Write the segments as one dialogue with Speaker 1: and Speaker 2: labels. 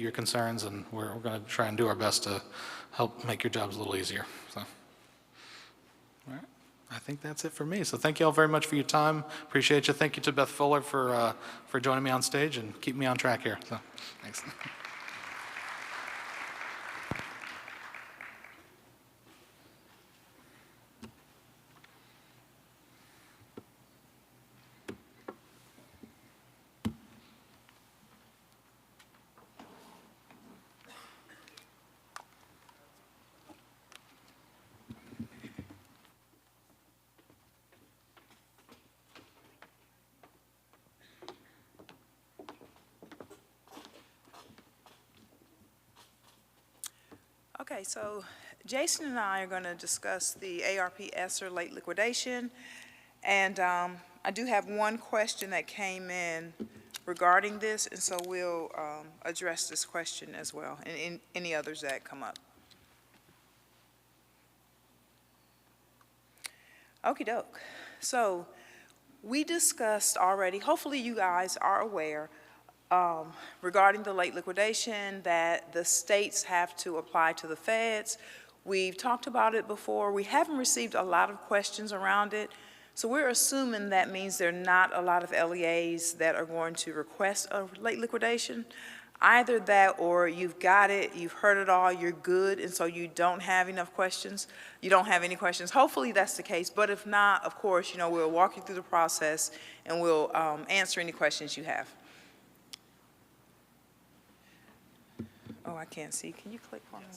Speaker 1: your concerns, and we're going to try and do our best to help make your jobs a little easier. So, all right. I think that's it for me. So thank you all very much for your time. Appreciate you. Thank you to Beth Fuller for joining me on stage and keeping me on track here. So thanks.
Speaker 2: Okay, so Jason and I are going to discuss the ARP ESSER late liquidation, and I do have one question that came in regarding this, and so we'll address this question as well, and any others that come up. Okie doke. So we discussed already, hopefully you guys are aware, regarding the late liquidation that the states have to apply to the feds. We've talked about it before. We haven't received a lot of questions around it, so we're assuming that means there are not a lot of LEAs that are going to request a late liquidation. Either that or you've got it, you've heard it all, you're good, and so you don't have enough questions. You don't have any questions. Hopefully that's the case, but if not, of course, we'll walk you through the process and we'll answer any questions you have. Oh, I can't see. Can you click on it?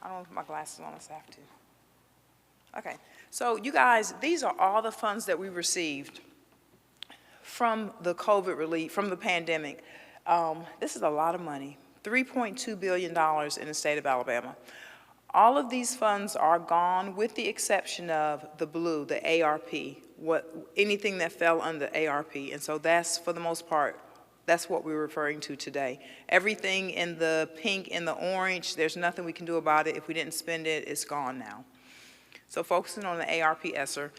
Speaker 2: I don't have my glasses on, so I have to. Okay, so you guys, these are all the funds that we received from the COVID relief, from the pandemic. This is a lot of money, $3.2 billion in the state of Alabama. All of these funds are gone with the exception of the blue, the ARP, anything that fell under ARP. And so that's, for the most part, that's what we're referring to today. Everything in the pink and the orange, there's nothing we can do about it. If we didn't spend it, it's gone now. So focusing on the ARP ESSER,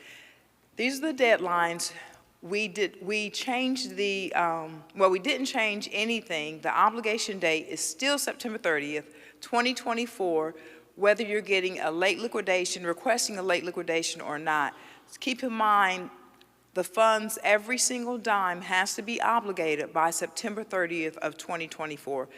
Speaker 2: these are the deadlines. We changed the, well, we didn't change anything. The obligation date is still September 30th, 2024, whether you're getting a late liquidation, requesting a late liquidation or not. Just keep in mind, the funds, every single dime has to be obligated by September 30th of 2024.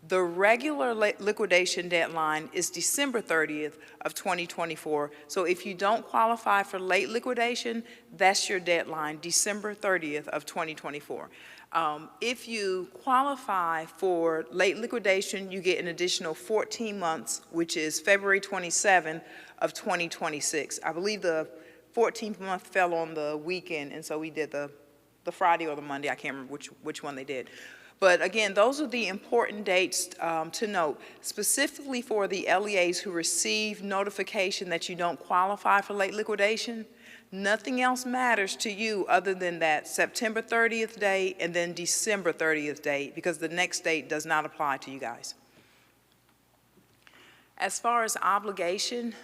Speaker 2: The regular liquidation deadline is December 30th of 2024. So if you don't qualify for late liquidation, that's your deadline, December 30th of 2024. If you qualify for late liquidation, you get an additional 14 months, which is February 27th of 2026. I believe the 14th month fell on the weekend, and so we did the Friday or the Monday. I can't remember which one they did. But again, those are the important dates to note, specifically for the LEAs who receive notification that you don't qualify for late liquidation. Nothing else matters to you other than that September 30th date and then December 30th date, because the next date does not apply to you guys. As far as obligation,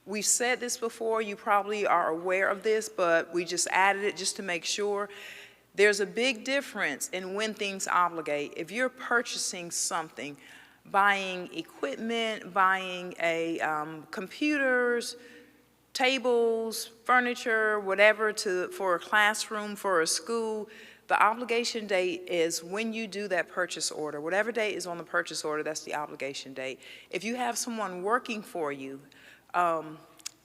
Speaker 2: we've said this before, you probably are aware of this, but we just added it just to make sure. There's a big difference in when things obligate. If you're purchasing something, buying equipment, buying computers, tables, furniture, whatever for a classroom, for a school, the obligation date is when you do that purchase order. Whatever date is on the purchase order, that's the obligation date. If you have someone working for you,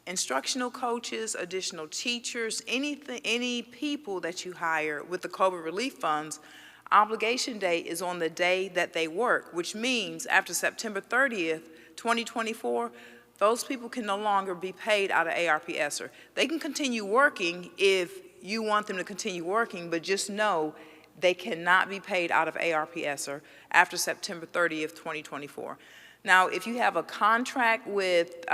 Speaker 2: instructional coaches, additional teachers, any people that you hire with the COVID relief funds, obligation date is on the day that they work, which means after September 30th, 2024, those people can no longer be paid out of ARP ESSER. They can continue working if you want them to continue working, but just know they cannot be paid out of ARP ESSER after September 30th, 2024. Now, if you have a contract with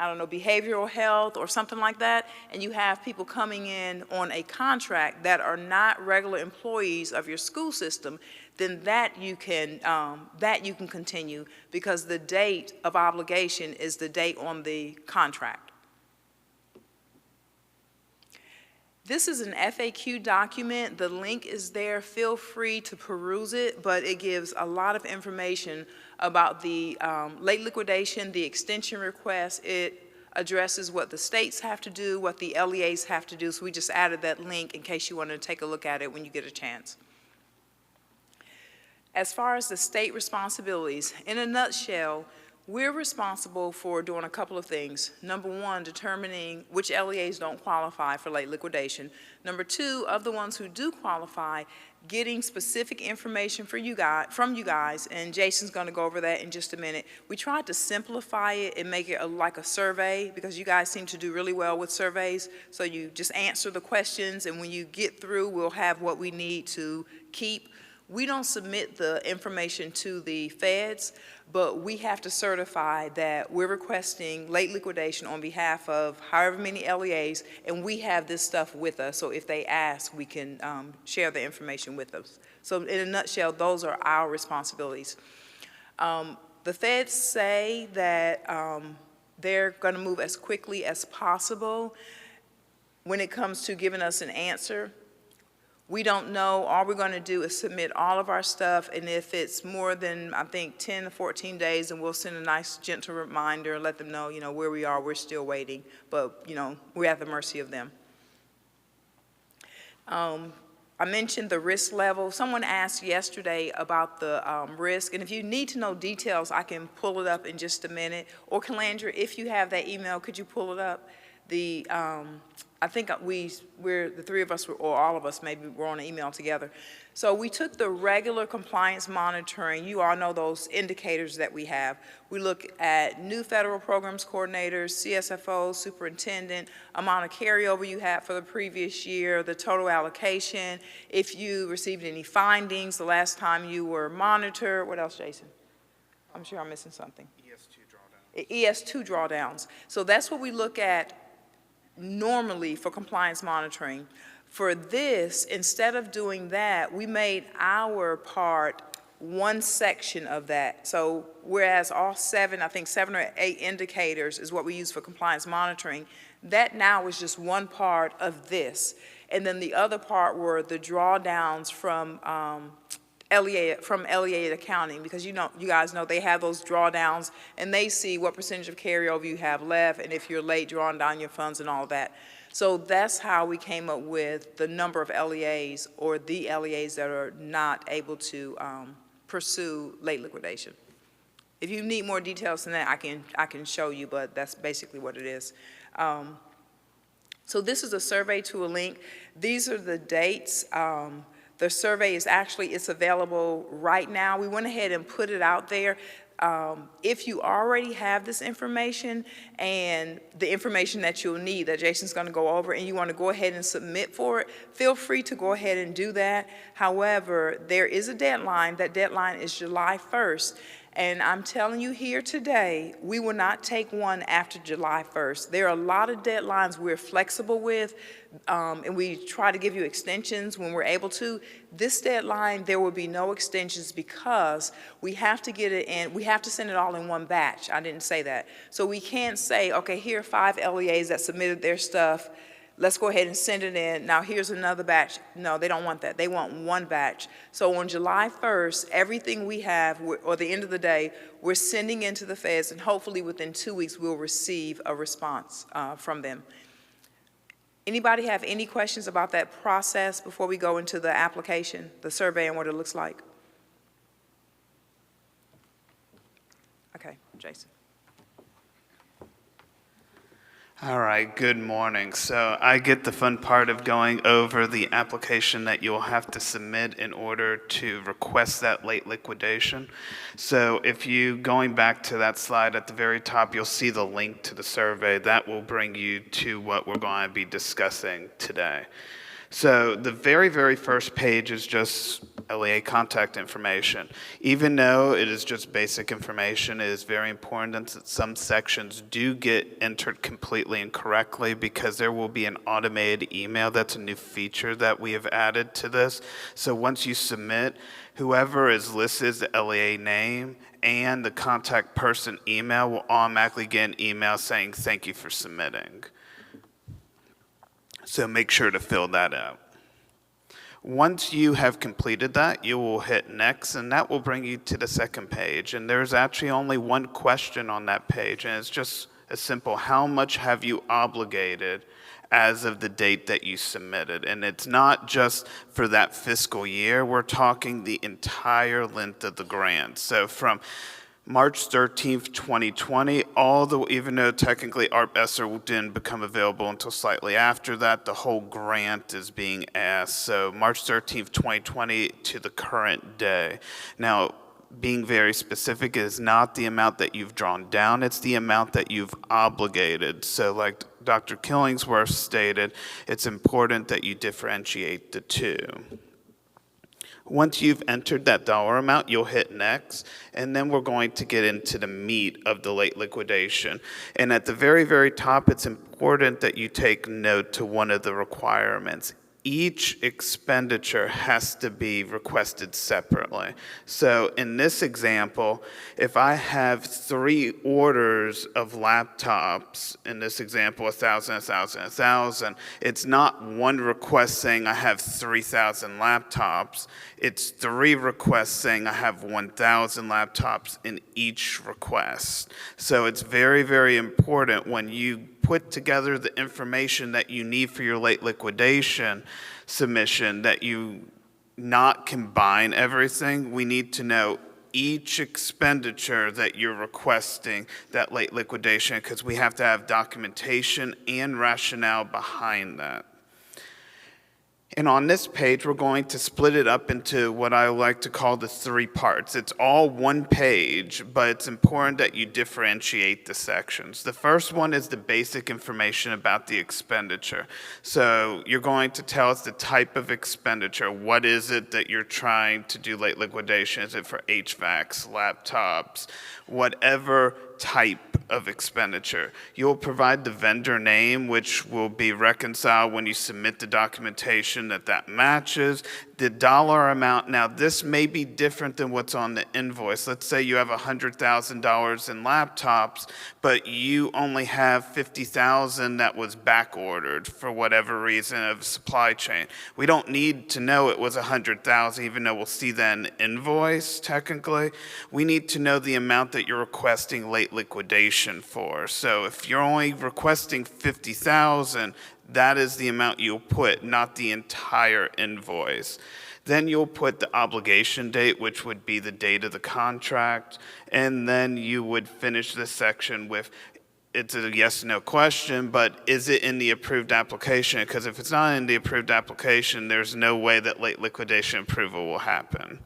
Speaker 2: I don't know, behavioral health or something like that, and you have people coming in on a contract that are not regular employees of your school system, then that you can continue, because the date of obligation is the date on the contract. This is an FAQ document. The link is there. Feel free to peruse it, but it gives a lot of information about the late liquidation, the extension request. It addresses what the states have to do, what the LEAs have to do. So we just added that link in case you want to take a look at it when you get a chance. As far as the state responsibilities, in a nutshell, we're responsible for doing a couple of things. Number one, determining which LEAs don't qualify for late liquidation. Number two, of the ones who do qualify, getting specific information from you guys, and Jason's going to go over that in just a minute. We tried to simplify it and make it like a survey because you guys seem to do really well with surveys. So you just answer the questions, and when you get through, we'll have what we need to keep. We don't submit the information to the feds, but we have to certify that we're requesting late liquidation on behalf of however many LEAs, and we have this stuff with us. So if they ask, we can share the information with us. So in a nutshell, those are our responsibilities. The feds say that they're going to move as quickly as possible when it comes to giving us an answer. We don't know. All we're going to do is submit all of our stuff, and if it's more than, I think, 10 to 14 days, then we'll send a nice, gentle reminder and let them know, where we are. We're still waiting, but, we're at the mercy of them. I mentioned the risk level. Someone asked yesterday about the risk, and if you need to know details, I can pull it up in just a minute. Or Calandra, if you have that email, could you pull it up? I think we're the three of us, or all of us maybe, we're on an email together. So we took the regular compliance monitoring. You all know those indicators that we have. We look at new federal programs coordinators, CSFO, superintendent, amount of carryover you had for the previous year, the total allocation, if you received any findings the last time you were monitored. What else, Jason? I'm sure I'm missing something. ES2 drawdowns. So that's what we look at normally for compliance monitoring. For this, instead of doing that, we made our part one section of that. So whereas all seven, I think 7 or 8 indicators is what we use for compliance monitoring, that now is just one part of this. And then the other part were the drawdowns from LEA accounting, because you guys know they have those drawdowns and they see what percentage of carryover you have left and if you're late drawing down your funds and all that. So that's how we came up with the number of LEAs, or the LEAs that are not able to pursue late liquidation. If you need more details than that, I can show you, but that's basically what it is. So this is a survey to a link. These are the dates. The survey is it's available right now. We went ahead and put it out there. If you already have this information and the information that you'll need that Jason's going to go over, and you want to go ahead and submit for it, feel free to go ahead and do that. However, there is a deadline. That deadline is July 1st. And I'm telling you here today, we will not take one after July 1st. There are a lot of deadlines we're flexible with, and we try to give you extensions when we're able to. This deadline, there will be no extensions because we have to get it in, we have to send it all in one batch. I didn't say that. So we can't say, okay, here are 5 LEAs that submitted their stuff. Let's go ahead and send it in. Now here's another batch. No, they don't want that. They want one batch. So on July 1st, everything we have, or the end of the day, we're sending into the feds, and hopefully within 2 weeks we'll receive a response from them. Anybody have any questions about that process before we go into the application, the survey, and what it looks like? Okay, Jason.
Speaker 3: All right, good morning. So I get the fun part of going over the application that you'll have to submit in order to request that late liquidation. So if you, going back to that slide at the very top, you'll see the link to the survey. That will bring you to what we're going to be discussing today. So the very, very first page is just LEA contact information. Even though it is just basic information, it is very important that some sections do get entered completely incorrectly, because there will be an automated email. That's a new feature that we have added to this. So once you submit, whoever is listed as the LEA name and the contact person email will automatically get an email saying thank you for submitting. So make sure to fill that out. Once you have completed that, you will hit next, and that will bring you to the second page. And there's actually only one question on that page, and it's just as simple: how much have you obligated as of the date that you submitted? And it's not just for that fiscal year, we're talking the entire length of the grant. So from March 13th, 2020, even though technically ARP ESSER didn't become available until slightly after that, the whole grant is being asked. So March 13th, 2020 to the current day. Now, being very specific, is not the amount that you've drawn down, it's the amount that you've obligated. So like Dr. Killingsworth stated, it's important that you differentiate the two. Once you've entered that dollar amount, you'll hit next, and then we're going to get into the meat of the late liquidation. And at the very, very top, it's important that you take note to one of the requirements. Each expenditure has to be requested separately. So in this example, if I have 3 orders of laptops, in this example, 1,000, 1,000, 1,000, it's not one request saying I have 3,000 laptops. It's 3 requests saying I have 1,000 laptops in each request. So it's very, very important when you put together the information that you need for your late liquidation submission that you not combine everything. We need to know each expenditure that you're requesting that late liquidation, because we have to have documentation and rationale behind that. And on this page, we're going to split it up into what I like to call the 3 parts. It's all one page, but it's important that you differentiate the sections. The first one is the basic information about the expenditure. So you're going to tell us the type of expenditure. What is it that you're trying to do late liquidation? Is it for HVACs, laptops, whatever type of expenditure? You'll provide the vendor name, which will be reconciled when you submit the documentation that matches. The dollar amount, now this may be different than what's on the invoice. Let's say you have $100,000 in laptops, but you only have $50,000 that was back ordered for whatever reason of supply chain. We don't need to know it was $100,000, even though we'll see that in the invoice technically. We need to know the amount that you're requesting late liquidation for. So if you're only requesting $50,000, that is the amount you'll put, not the entire invoice. Then you'll put the obligation date, which would be the date of the contract, and then you would finish this section with, it's a yes/no question, but is it in the approved application? Because if it's not in the approved application, there's no way that late liquidation approval will happen.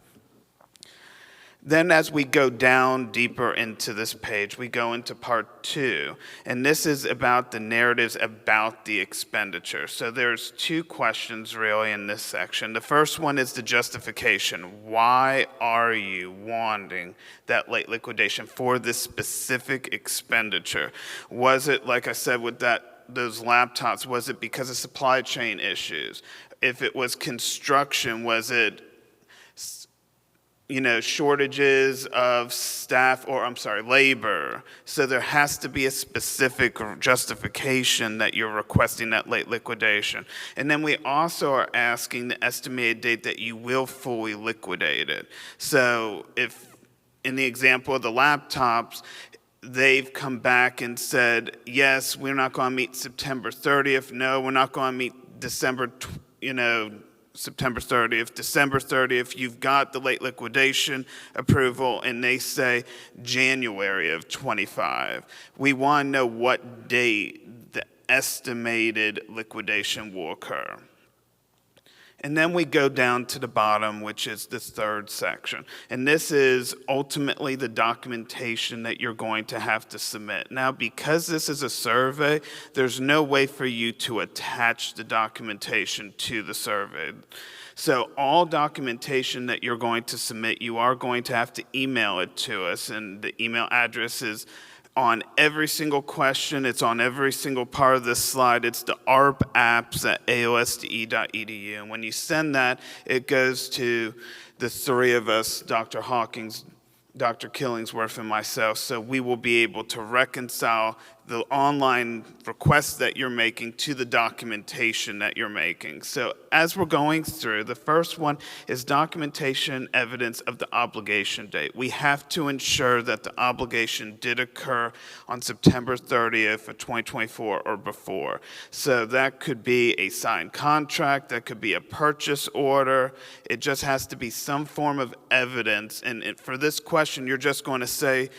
Speaker 3: Then as we go down deeper into this page, we go into part 2, and this is about the narratives about the expenditure. So there's 2 questions really in this section. The first one is the justification. Why are you wanting that late liquidation for this specific expenditure? Was it, like I said, with those laptops, was it because of supply chain issues? If it was construction, was it shortages of staff, or labor? So there has to be a specific justification that you're requesting that late liquidation. And then we also are asking the estimated date that you will fully liquidate it. So if, in the example of the laptops, they've come back and said, yes, we're not going to meet September 30th. No, we're not going to meet September 30th, December 30th, you've got the late liquidation approval, and they say January of 25. We want to know what date the estimated liquidation will occur. And then we go down to the bottom, which is the 3rd section. And this is ultimately the documentation that you're going to have to submit. Now, because this is a survey, there's no way for you to attach the documentation to the survey. So all documentation that you're going to submit, you are going to have to email it to us. And the email address is on every single question. It's on every single part of this slide. It's the arpapps@alsde.edu. And when you send that, it goes to the 3 of us, Dr. Hawkins, Dr. Killingsworth, and myself, so we will be able to reconcile the online requests that you're making to the documentation that you're making. So as we're going through, the first one is documentation evidence of the obligation date. We have to ensure that the obligation did occur on September 30th of 2024 or before. So that could be a signed contract, that could be a purchase order. It just has to be some form of evidence. And for this question, you're just going to say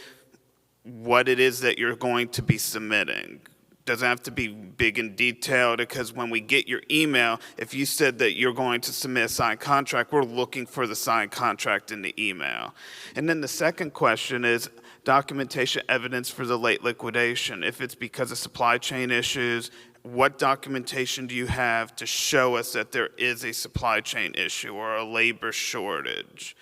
Speaker 3: what it is that you're going to be submitting. Doesn't have to be big and detailed, because when we get your email, if you said that you're going to submit a signed contract, we're looking for the signed contract in the email. And then the second question is documentation evidence for the late liquidation. If it's because of supply chain issues, what documentation do you have to show us that there is a supply chain issue or a labor shortage?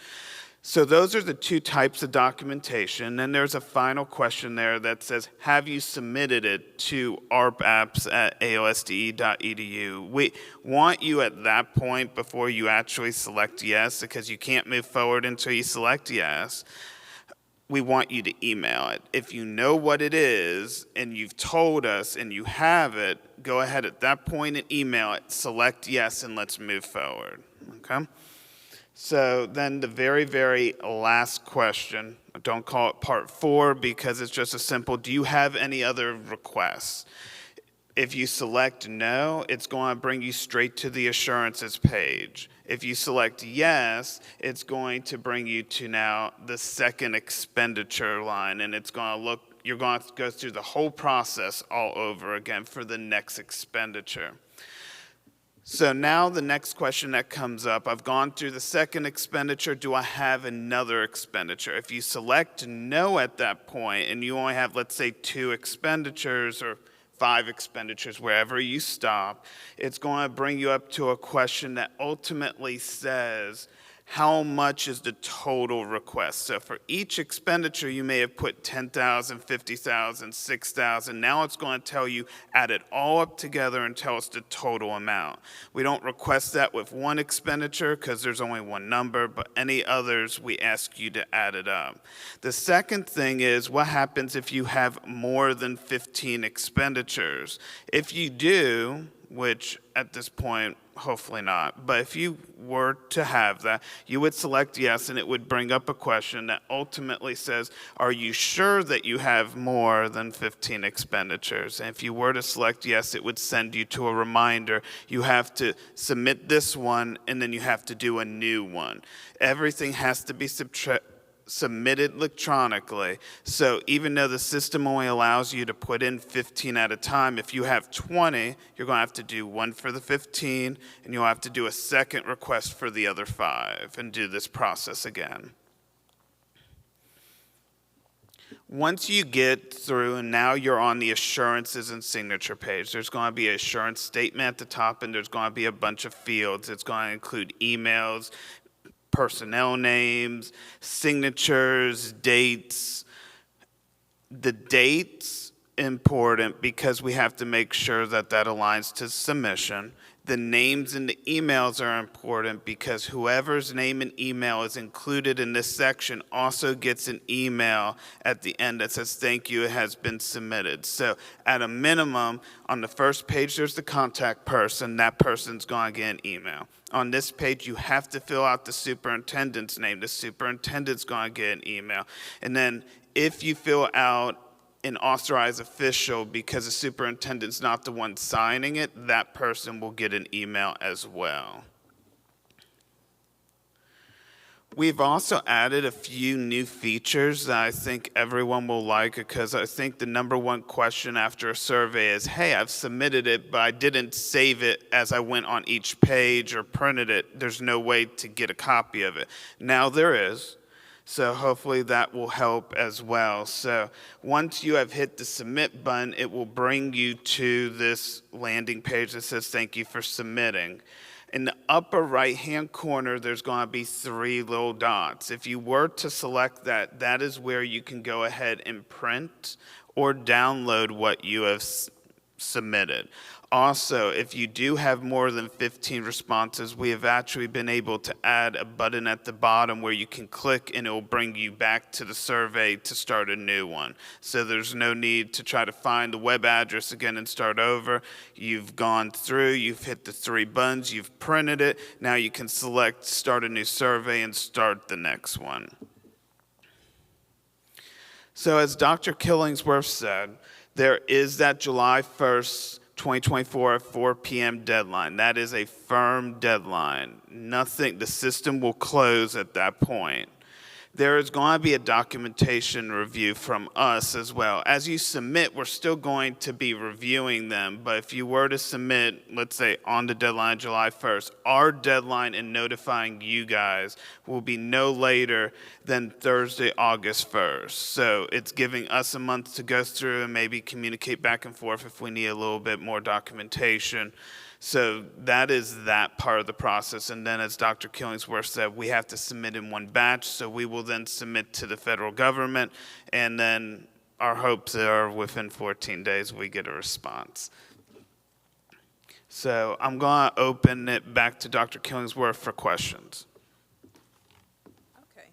Speaker 3: So those are the two types of documentation. And there's a final question there that says, have you submitted it to arpapps@alsde.edu? We want you at that point, before you actually select yes, because you can't move forward until you select yes, we want you to email it. If you know what it is and you've told us and you have it, go ahead at that point and email it, select yes, and let's move forward, okay? So then the very, very last question, don't call it part 4 because it's just a simple, do you have any other requests? If you select no, it's going to bring you straight to the assurances page. If you select yes, it's going to bring you to now the second expenditure line, and it's going to look, you're going to go through the whole process all over again for the next expenditure. So now the next question that comes up, I've gone through the second expenditure, do I have another expenditure? If you select no at that point and you only have, let's say, 2 expenditures or 5 expenditures, wherever you stop, it's going to bring you up to a question that ultimately says, how much is the total request? So for each expenditure, you may have put 10,000, 50,000, 6,000. Now it's going to tell you, add it all up together and tell us the total amount. We don't request that with one expenditure because there's only one number, but any others, we ask you to add it up. The second thing is, what happens if you have more than 15 expenditures? If you do, which at this point, hopefully not, but if you were to have that, you would select yes, and it would bring up a question that ultimately says, are you sure that you have more than 15 expenditures? And if you were to select yes, it would send you to a reminder. You have to submit this one, and then you have to do a new one. Everything has to be submitted electronically. So even though the system only allows you to put in 15 at a time, if you have 20, you're going to have to do one for the 15, and you'll have to do a second request for the other 5 and do this process again. Once you get through and now you're on the assurances and signature page, there's going to be an assurance statement at the top, and there's going to be a bunch of fields. It's going to include emails, personnel names, signatures, dates. The dates important because we have to make sure that that aligns to submission. The names and the emails are important because whoever's name and email is included in this section also gets an email at the end that says, thank you, it has been submitted. So at a minimum, on the first page, there's the contact person. That person's going to get an email. On this page, you have to fill out the superintendent's name. The superintendent's going to get an email. And then if you fill out an authorized official because the superintendent's not the one signing it, that person will get an email as well. We've also added a few new features that I think everyone will like, because I think the number one question after a survey is, hey, I've submitted it, but I didn't save it as I went on each page or printed it. There's no way to get a copy of it. Now there is. So hopefully that will help as well. So once you have hit the submit button, it will bring you to this landing page that says thank you for submitting. In the upper right-hand corner, there's going to be 3 little dots. If you were to select that, that is where you can go ahead and print or download what you have submitted. Also, if you do have more than 15 responses, we have actually been able to add a button at the bottom where you can click and it will bring you back to the survey to start a new one. So there's no need to try to find the web address again and start over. You've gone through, you've hit the 3 buttons, you've printed it. Now you can select start a new survey and start the next one. So as Dr. Killingsworth said, there is that July 1st, 2024 at 4 p.m. deadline. That is a firm deadline. Nothing, the system will close at that point. There is going to be a documentation review from us as well. As you submit, we're still going to be reviewing them, but if you were to submit, let's say on the deadline, July 1st, our deadline in notifying you guys will be no later than Thursday, August 1st. So it's giving us a month to go through and maybe communicate back and forth if we need a little bit more documentation. So that is that part of the process. And then as Dr. Killingsworth said, we have to submit in one batch. So we will then submit to the federal government. And then our hopes are within 14 days we get a response. So I'm going to open it back to Dr. Killingsworth for questions.
Speaker 2: Okay.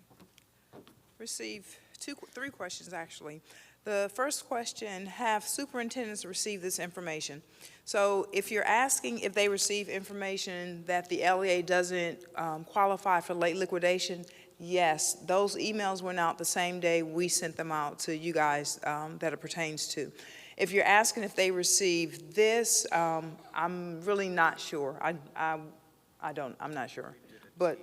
Speaker 2: Receive 3 questions, actually. The first question, have superintendents received this information? So if you're asking if they receive information that the LEA doesn't qualify for late liquidation, yes, those emails went out the same day we sent them out to you guys that it pertains to. If you're asking if they received this, I'm really not sure. I'm not sure. But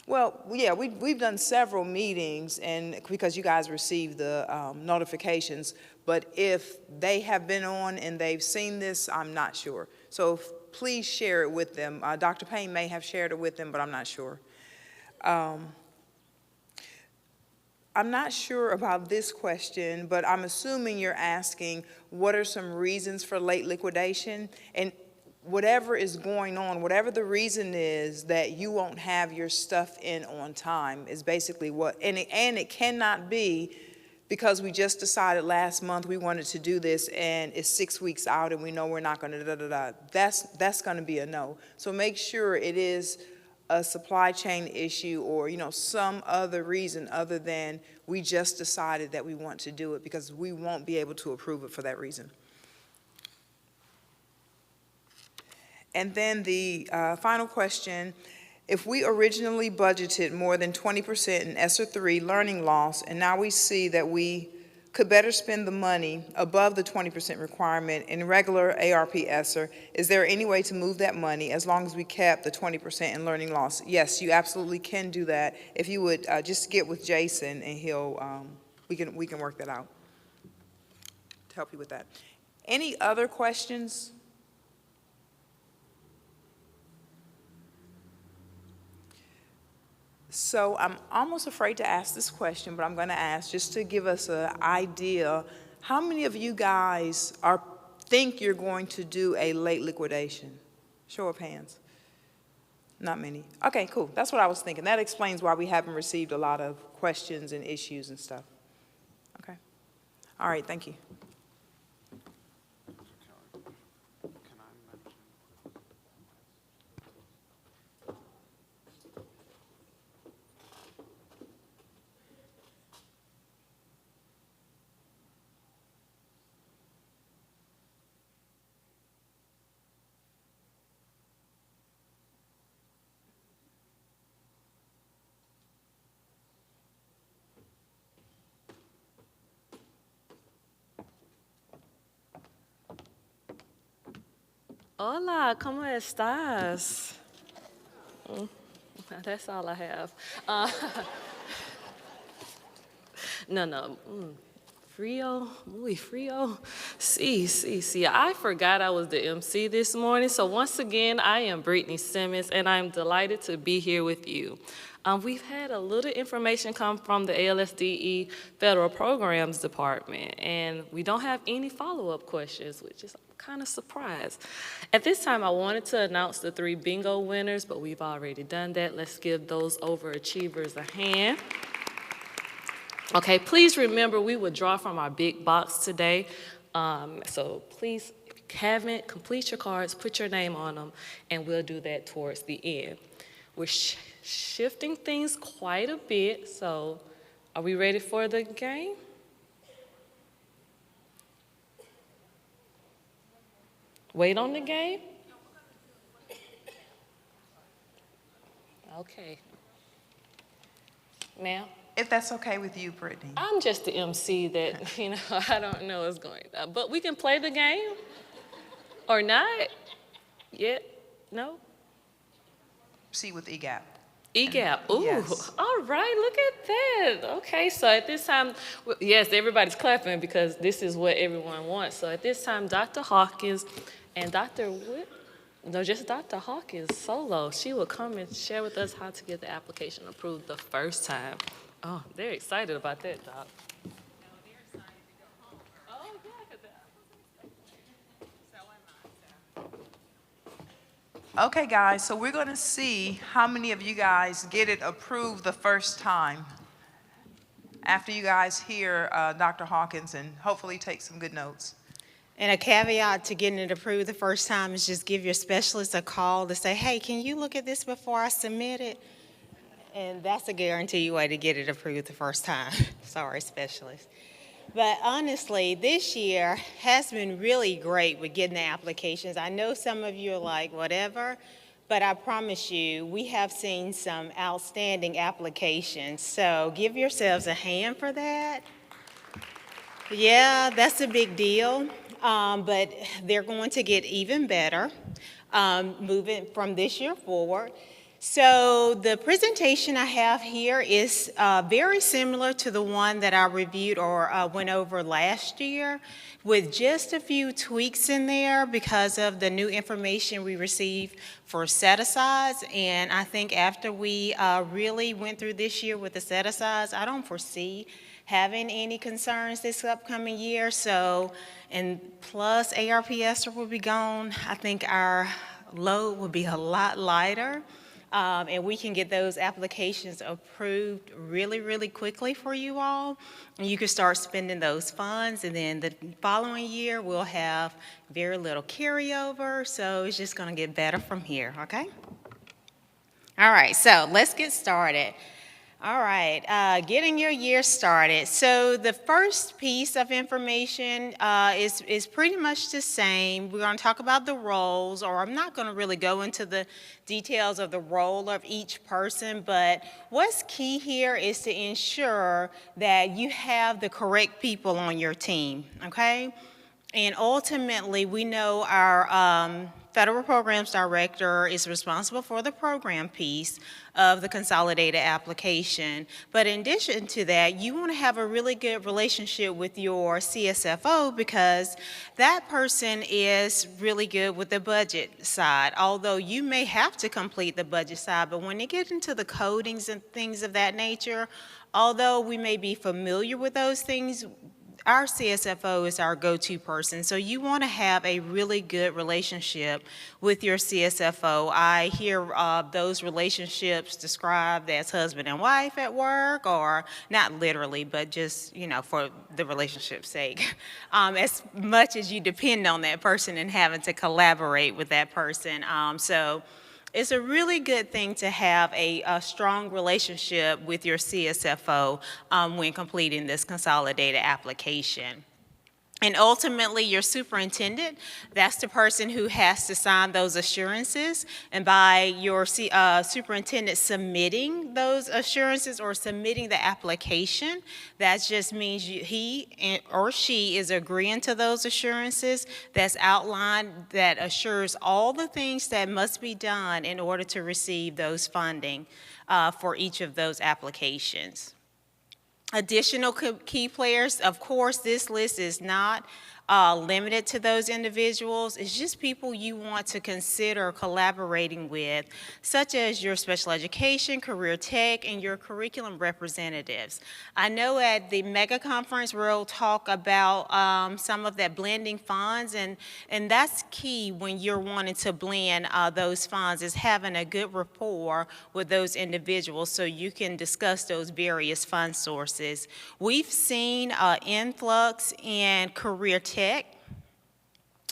Speaker 2: well, yeah, we've done several meetings, and because you guys received the notifications, but if they have been on and they've seen this, I'm not sure. So please share it with them. Dr. Payne may have shared it with them, but I'm not sure. I'm not sure about this question, but I'm assuming you're asking what are some reasons for late liquidation? And whatever is going on, whatever the reason is that you won't have your stuff in on time is basically what, and it cannot be because we just decided last month we wanted to do this and it's 6 weeks out and we know we're not going to That's going to be a no. So make sure it is a supply chain issue or, you know, some other reason other than we just decided that we want to do it, because we won't be able to approve it for that reason. And then the final question, if we originally budgeted more than 20% in ESSER 3 learning loss, and now we see that we could better spend the money above the 20% requirement in regular ARP ESSER, is there any way to move that money as long as we kept the 20% in learning loss? Yes, you absolutely can do that. If you would just get with Jason and he'll, we can work that out to help you with that. Any other questions? So I'm almost afraid to ask this question, but I'm going to ask just to give us an idea. How many of you guys think you're going to do a late liquidation? Show of hands. Not many. Okay, cool. That's what I was thinking. That explains why we haven't received a lot of questions and issues and stuff. Okay. All right, thank you.
Speaker 4: Hola, ¿cómo estás? That's all I have. Frio, muy frio. Sí. I forgot I was the MC this morning. So once again, I am Brittany Simmons, and I'm delighted to be here with you. We've had a little information come from the ALSDE Federal Programs Department, and we don't have any follow-up questions, which is kind of surprised. At this time, I wanted to announce the 3 bingo winners, but we've already done that. Let's give those overachievers a hand. Okay, please remember we will draw from our big box today. So please haven't, complete your cards, put your name on them, and we'll do that towards the end. We're shifting things quite a bit, so are we ready for the game? Wait on the game? Okay. Now,
Speaker 2: If that's okay with you, Brittany.
Speaker 4: I'm just the MC that, I don't know what's going on. But we can play the game or not. Yet? No?
Speaker 2: See with EGAP.
Speaker 4: EGAP. Ooh,
Speaker 2: Yes.
Speaker 4: all right, look at that. Okay, so at this time, yes, everybody's clapping because this is what everyone wants. So at this time, Dr. Hawkins and Dr. Whit, no, just Dr. Hawkins solo, she will come and share with us how to get the application approved the first time. Oh, they're excited about that, Doc.
Speaker 2: Okay, guys, so we're going to see how many of you guys get it approved the first time after you guys hear Dr. Hawkins and hopefully take some good notes.
Speaker 5: And a caveat to getting it approved the first time is just give your specialist a call to say, hey, can you look at this before I submit it? And that's a guaranteed way to get it approved the first time. Sorry, specialist. But honestly, this year has been really great with getting the applications. I know some of you are like, whatever, but I promise you, we have seen some outstanding applications. So give yourselves a hand for that. Yeah, that's a big deal, but they're going to get even better moving from this year forward. So the presentation I have here is very similar to the one that I reviewed or went over last year, with just a few tweaks in there because of the new information we received for set-asides. And I think after we really went through this year with the set-asides, I don't foresee having any concerns this upcoming year. So, and plus ARP ESSER will be gone. I think our load will be a lot lighter. And we can get those applications approved really, really quickly for you all. And you can start spending those funds, and then the following year we'll have very little carryover, so it's just gonna get better from here, okay? All right, so let's get started. All right, getting your year started. So the first piece of information is pretty much the same. We're going to talk about the roles, or I'm not going to really go into the details of the role of each person, but what's key here is to ensure that you have the correct people on your team, okay? And ultimately, we know our Federal Programs Director is responsible for the program piece of the consolidated application. But in addition to that, you want to have a really good relationship with your CSFO because that person is really good with the budget side. Although you may have to complete the budget side, but when they get into the codings and things of that nature, although we may be familiar with those things, our CSFO is our go-to person, so you want to have a really good relationship with your CSFO. I hear those relationships described as husband and wife at work, or not literally, but just, for the relationship's sake. As much as you depend on that person and having to collaborate with that person. So it's a really good thing to have a strong relationship with your CSFO when completing this consolidated application. And ultimately, your superintendent, that's the person who has to sign those assurances. And by your superintendent submitting those assurances or submitting the application, that just means he or she is agreeing to those assurances that's outlined that assures all the things that must be done in order to receive those funding for each of those applications. Additional key players, of course, this list is not limited to those individuals. It's just people you want to consider collaborating with, such as your special education, career tech, and your curriculum representatives. I know at the mega conference we'll talk about some of that blending funds, and that's key when you're wanting to blend those funds, is having a good rapport with those individuals so you can discuss those various fund sources. We've seen influx in career tech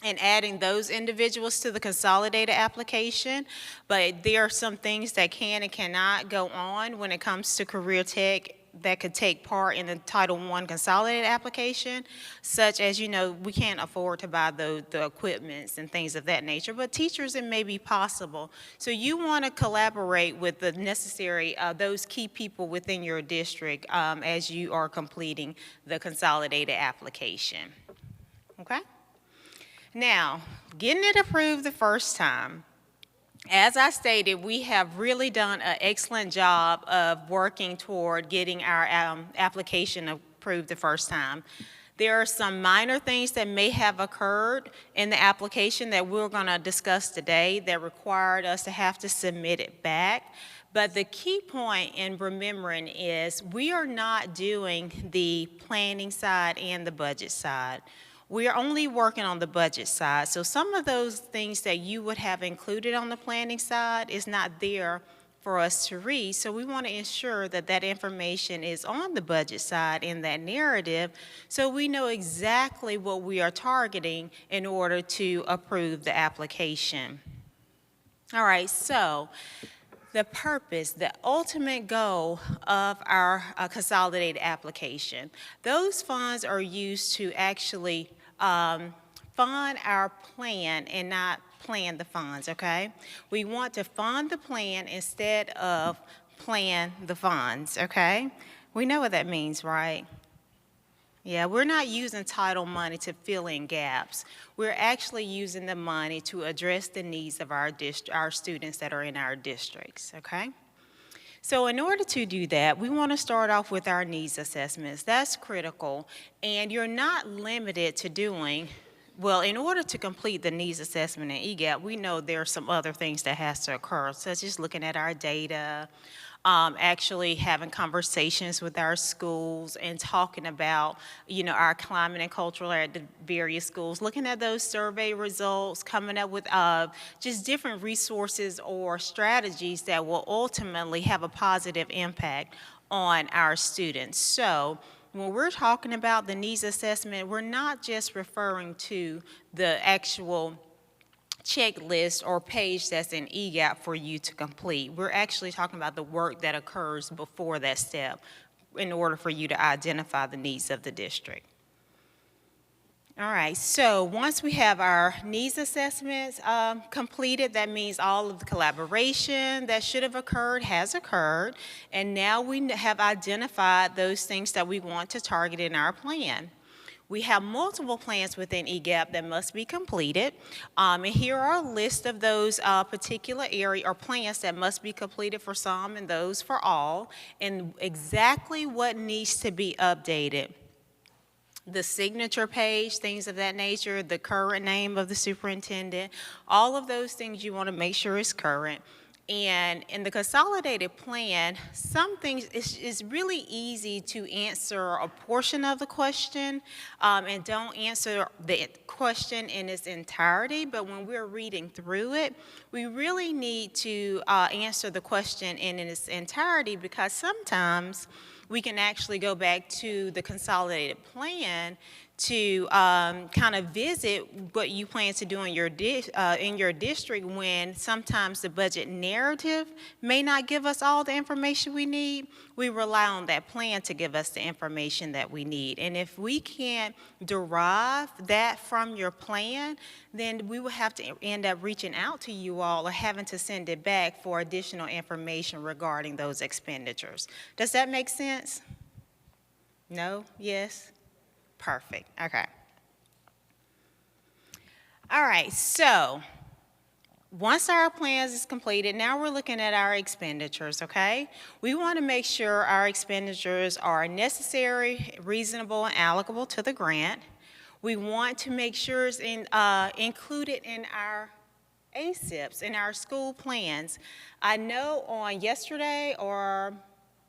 Speaker 5: and adding those individuals to the consolidated application, but there are some things that can and cannot go on when it comes to career tech that could take part in the Title I consolidated application, such as, we can't afford to buy the equipments and things of that nature, but teachers, it may be possible. So you want to collaborate with the necessary, those key people within your district as you are completing the consolidated application, okay? Now, getting it approved the first time, as I stated, we have really done an excellent job of working toward getting our application approved the first time. There are some minor things that may have occurred in the application that we're going to discuss today that required us to have to submit it back. But the key point in remembering is we are not doing the planning side and the budget side. We are only working on the budget side. So some of those things that you would have included on the planning side is not there for us to read. So we want to ensure that that information is on the budget side in that narrative so we know exactly what we are targeting in order to approve the application. All right, so the purpose, the ultimate goal of our consolidated application. Those funds are used to actually fund our plan and not plan the funds, okay? We want to fund the plan instead of plan the funds, okay? We know what that means, right? Yeah, we're not using title money to fill in gaps. We're actually using the money to address the needs of our students that are in our districts, okay? So in order to do that, we want to start off with our needs assessments. That's critical, and you're not limited to doing, well, in order to complete the needs assessment in EGAP, we know there are some other things that has to occur, such as looking at our data, actually having conversations with our schools and talking about, our climate and cultural at the various schools, looking at those survey results, coming up with just different resources or strategies that will ultimately have a positive impact on our students. So when we're talking about the needs assessment, we're not just referring to the actual checklist or page that's in EGAP for you to complete. We're actually talking about the work that occurs before that step in order for you to identify the needs of the district. All right, so once we have our needs assessments completed, that means all of the collaboration that should have occurred has occurred, and now we have identified those things that we want to target in our plan. We have multiple plans within EGAP that must be completed, and here are a list of those particular area or plans that must be completed for some and those for all, and exactly what needs to be updated. The signature page, things of that nature, the current name of the superintendent, all of those things you want to make sure is current. And in the consolidated plan, some things, it's really easy to answer a portion of the question and don't answer the question in its entirety, but when we're reading through it, we really need to answer the question in its entirety, because sometimes we can actually go back to the consolidated plan to kind of visit what you plan to do in your district, when sometimes the budget narrative may not give us all the information we need. We rely on that plan to give us the information that we need. And if we can't derive that from your plan, then we will have to end up reaching out to you all or having to send it back for additional information regarding those expenditures. Does that make sense? No? Yes? Perfect. Okay. All right, so once our plans is completed, now we're looking at our expenditures, okay? We want to make sure our expenditures are necessary, reasonable, and allocable to the grant. We want to make sure it's included in our ASIPs, in our school plans. I know on yesterday or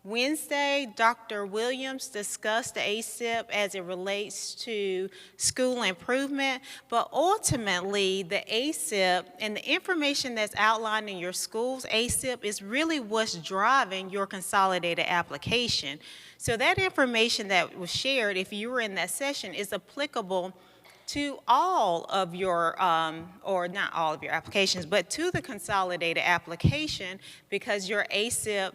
Speaker 5: Wednesday, Dr. Williams discussed the ASIP as it relates to school improvement, but ultimately the ASIP and the information that's outlined in your school's ASIP is really what's driving your consolidated application. So that information that was shared, if you were in that session, is applicable to all of your, or not all of your applications, but to the consolidated application, because your ASIP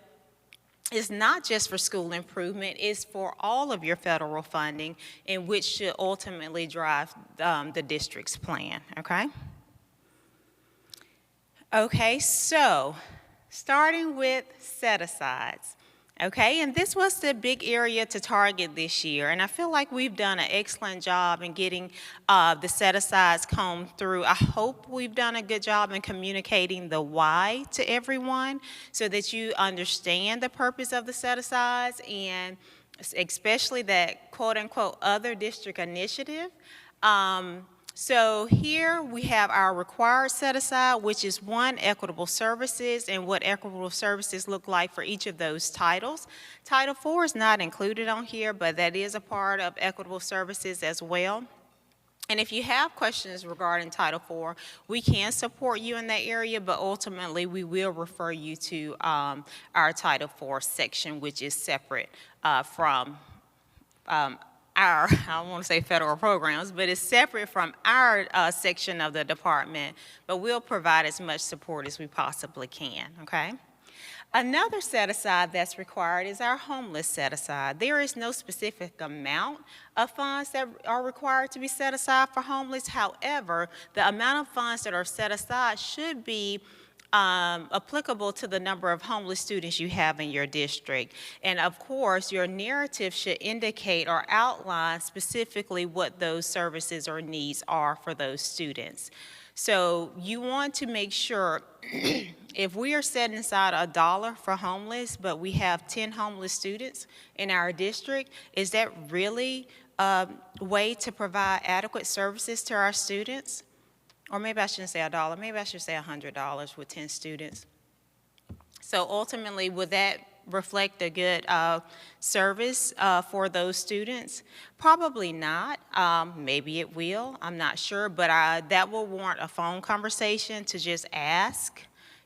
Speaker 5: is not just for school improvement, it's for all of your federal funding, and which should ultimately drive the district's plan, okay? Okay, so starting with set-asides. Okay, and this was the big area to target this year, and I feel like we've done an excellent job in getting the set-asides combed through. I hope we've done a good job in communicating the why to everyone so that you understand the purpose of the set-asides, and especially that quote-unquote other district initiative. So here we have our required set-aside, which is one, equitable services, and what equitable services look like for each of those titles. Title IV is not included on here, but that is a part of equitable services as well. And if you have questions regarding Title IV, we can support you in that area, but ultimately we will refer you to our Title IV section, which is separate from I don't want to say federal programs, but it's separate from our section of the department, but we'll provide as much support as we possibly can, okay? Another set-aside that's required is our homeless set-aside. There is no specific amount of funds that are required to be set aside for homeless. However, the amount of funds that are set aside should be applicable to the number of homeless students you have in your district. And of course, your narrative should indicate or outline specifically what those services or needs are for those students. So you want to make sure if we are setting aside $1 for homeless, but we have 10 homeless students in our district, is that really a way to provide adequate services to our students? Or maybe I shouldn't say $1, maybe I should say $100 with 10 students. So ultimately, would that reflect a good service for those students? Probably not. Maybe it will, I'm not sure, but that will warrant a phone conversation to just ask,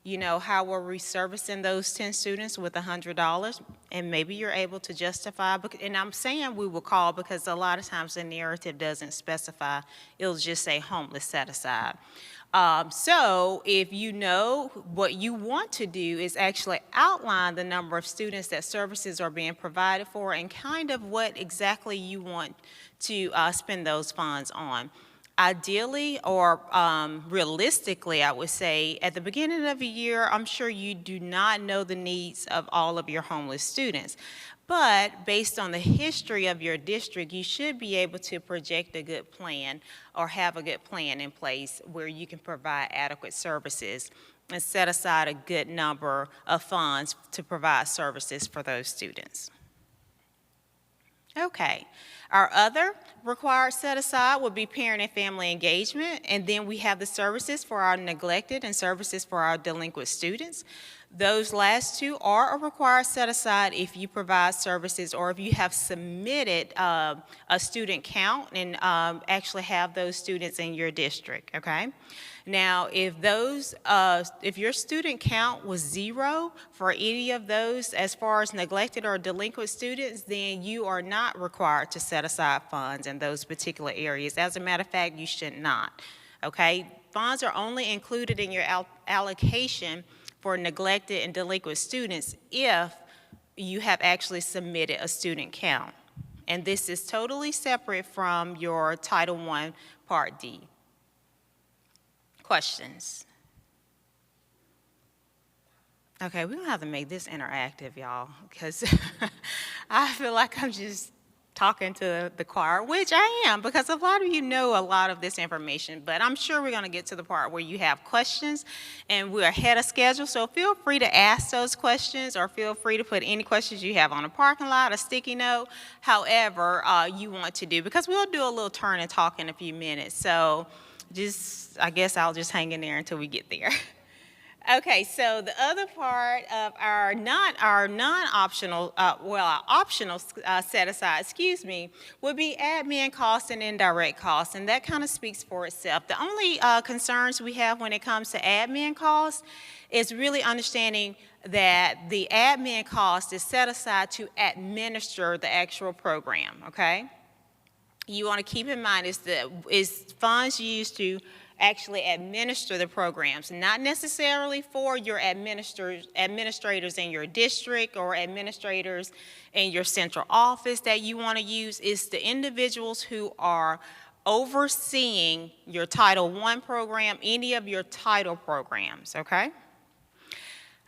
Speaker 5: you know, how we're reservicing those 10 students with $100, and maybe you're able to justify, and I'm saying we will call because a lot of times the narrative doesn't specify, it'll just say homeless set aside. So if you know what you want to do is actually outline the number of students that services are being provided for and kind of what exactly you want to spend those funds on. Ideally or realistically, I would say, at the beginning of the year, I'm sure you do not know the needs of all of your homeless students. But based on the history of your district, you should be able to project a good plan or have a good plan in place where you can provide adequate services and set aside a good number of funds to provide services for those students. Okay. Our other required set-aside would be parent and family engagement, and then we have the services for our neglected and services for our delinquent students. Those last two are a required set-aside if you provide services or if you have submitted a student count and actually have those students in your district, okay? Now, if your student count was 0 for any of those as far as neglected or delinquent students, then you are not required to set aside funds in those particular areas. As a matter of fact, you should not, okay? Funds are only included in your allocation for neglected and delinquent students if you have actually submitted a student count. And this is totally separate from your Title I, Part D. Questions? Okay, we're gonna have to make this interactive, y'all, because I feel like I'm just talking to the choir, which I am, because a lot of you know a lot of this information, but I'm sure we're gonna get to the part where you have questions, and we're ahead of schedule, so feel free to ask those questions, or feel free to put any questions you have on a parking lot, a sticky note, however you want to do, because we'll do a little turn and talk in a few minutes, so I guess I'll just hang in there until we get there. Okay, so the other part of our non-optional, our optional set-aside, would be admin costs and indirect costs, and that kind of speaks for itself. The only concerns we have when it comes to admin costs is really understanding that the admin cost is set aside to administer the actual program, okay? you want to keep in mind is funds used to actually administer the programs, not necessarily for your administrators in your district or administrators in your central office that you want to use. It's the individuals who are overseeing your Title I program, any of your title programs, okay?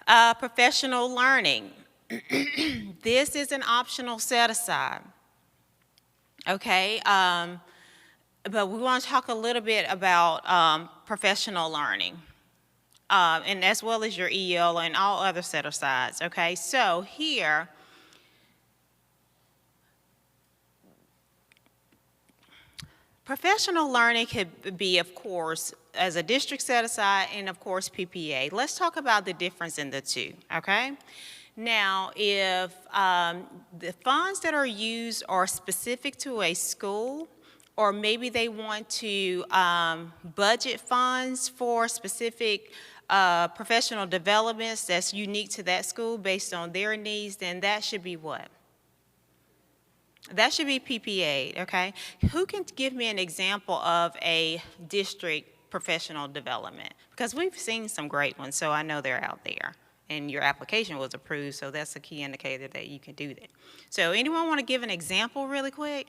Speaker 5: Professional learning. This is an optional set-aside, okay? But we want to talk a little bit about professional learning, and as well as your EL and all other set-asides, okay? So here, professional learning could be, of course, as a district set-aside and, of course, PPA. Let's talk about the difference in the two, okay? Now, if the funds that are used are specific to a school, or maybe they want to budget funds for specific professional developments that's unique to that school based on their needs, then that should be what? That should be PPA, okay? Who can give me an example of a district professional development? Because we've seen some great ones, so I know they're out there. And your application was approved, so that's a key indicator that you can do that. So anyone want to give an example really quick?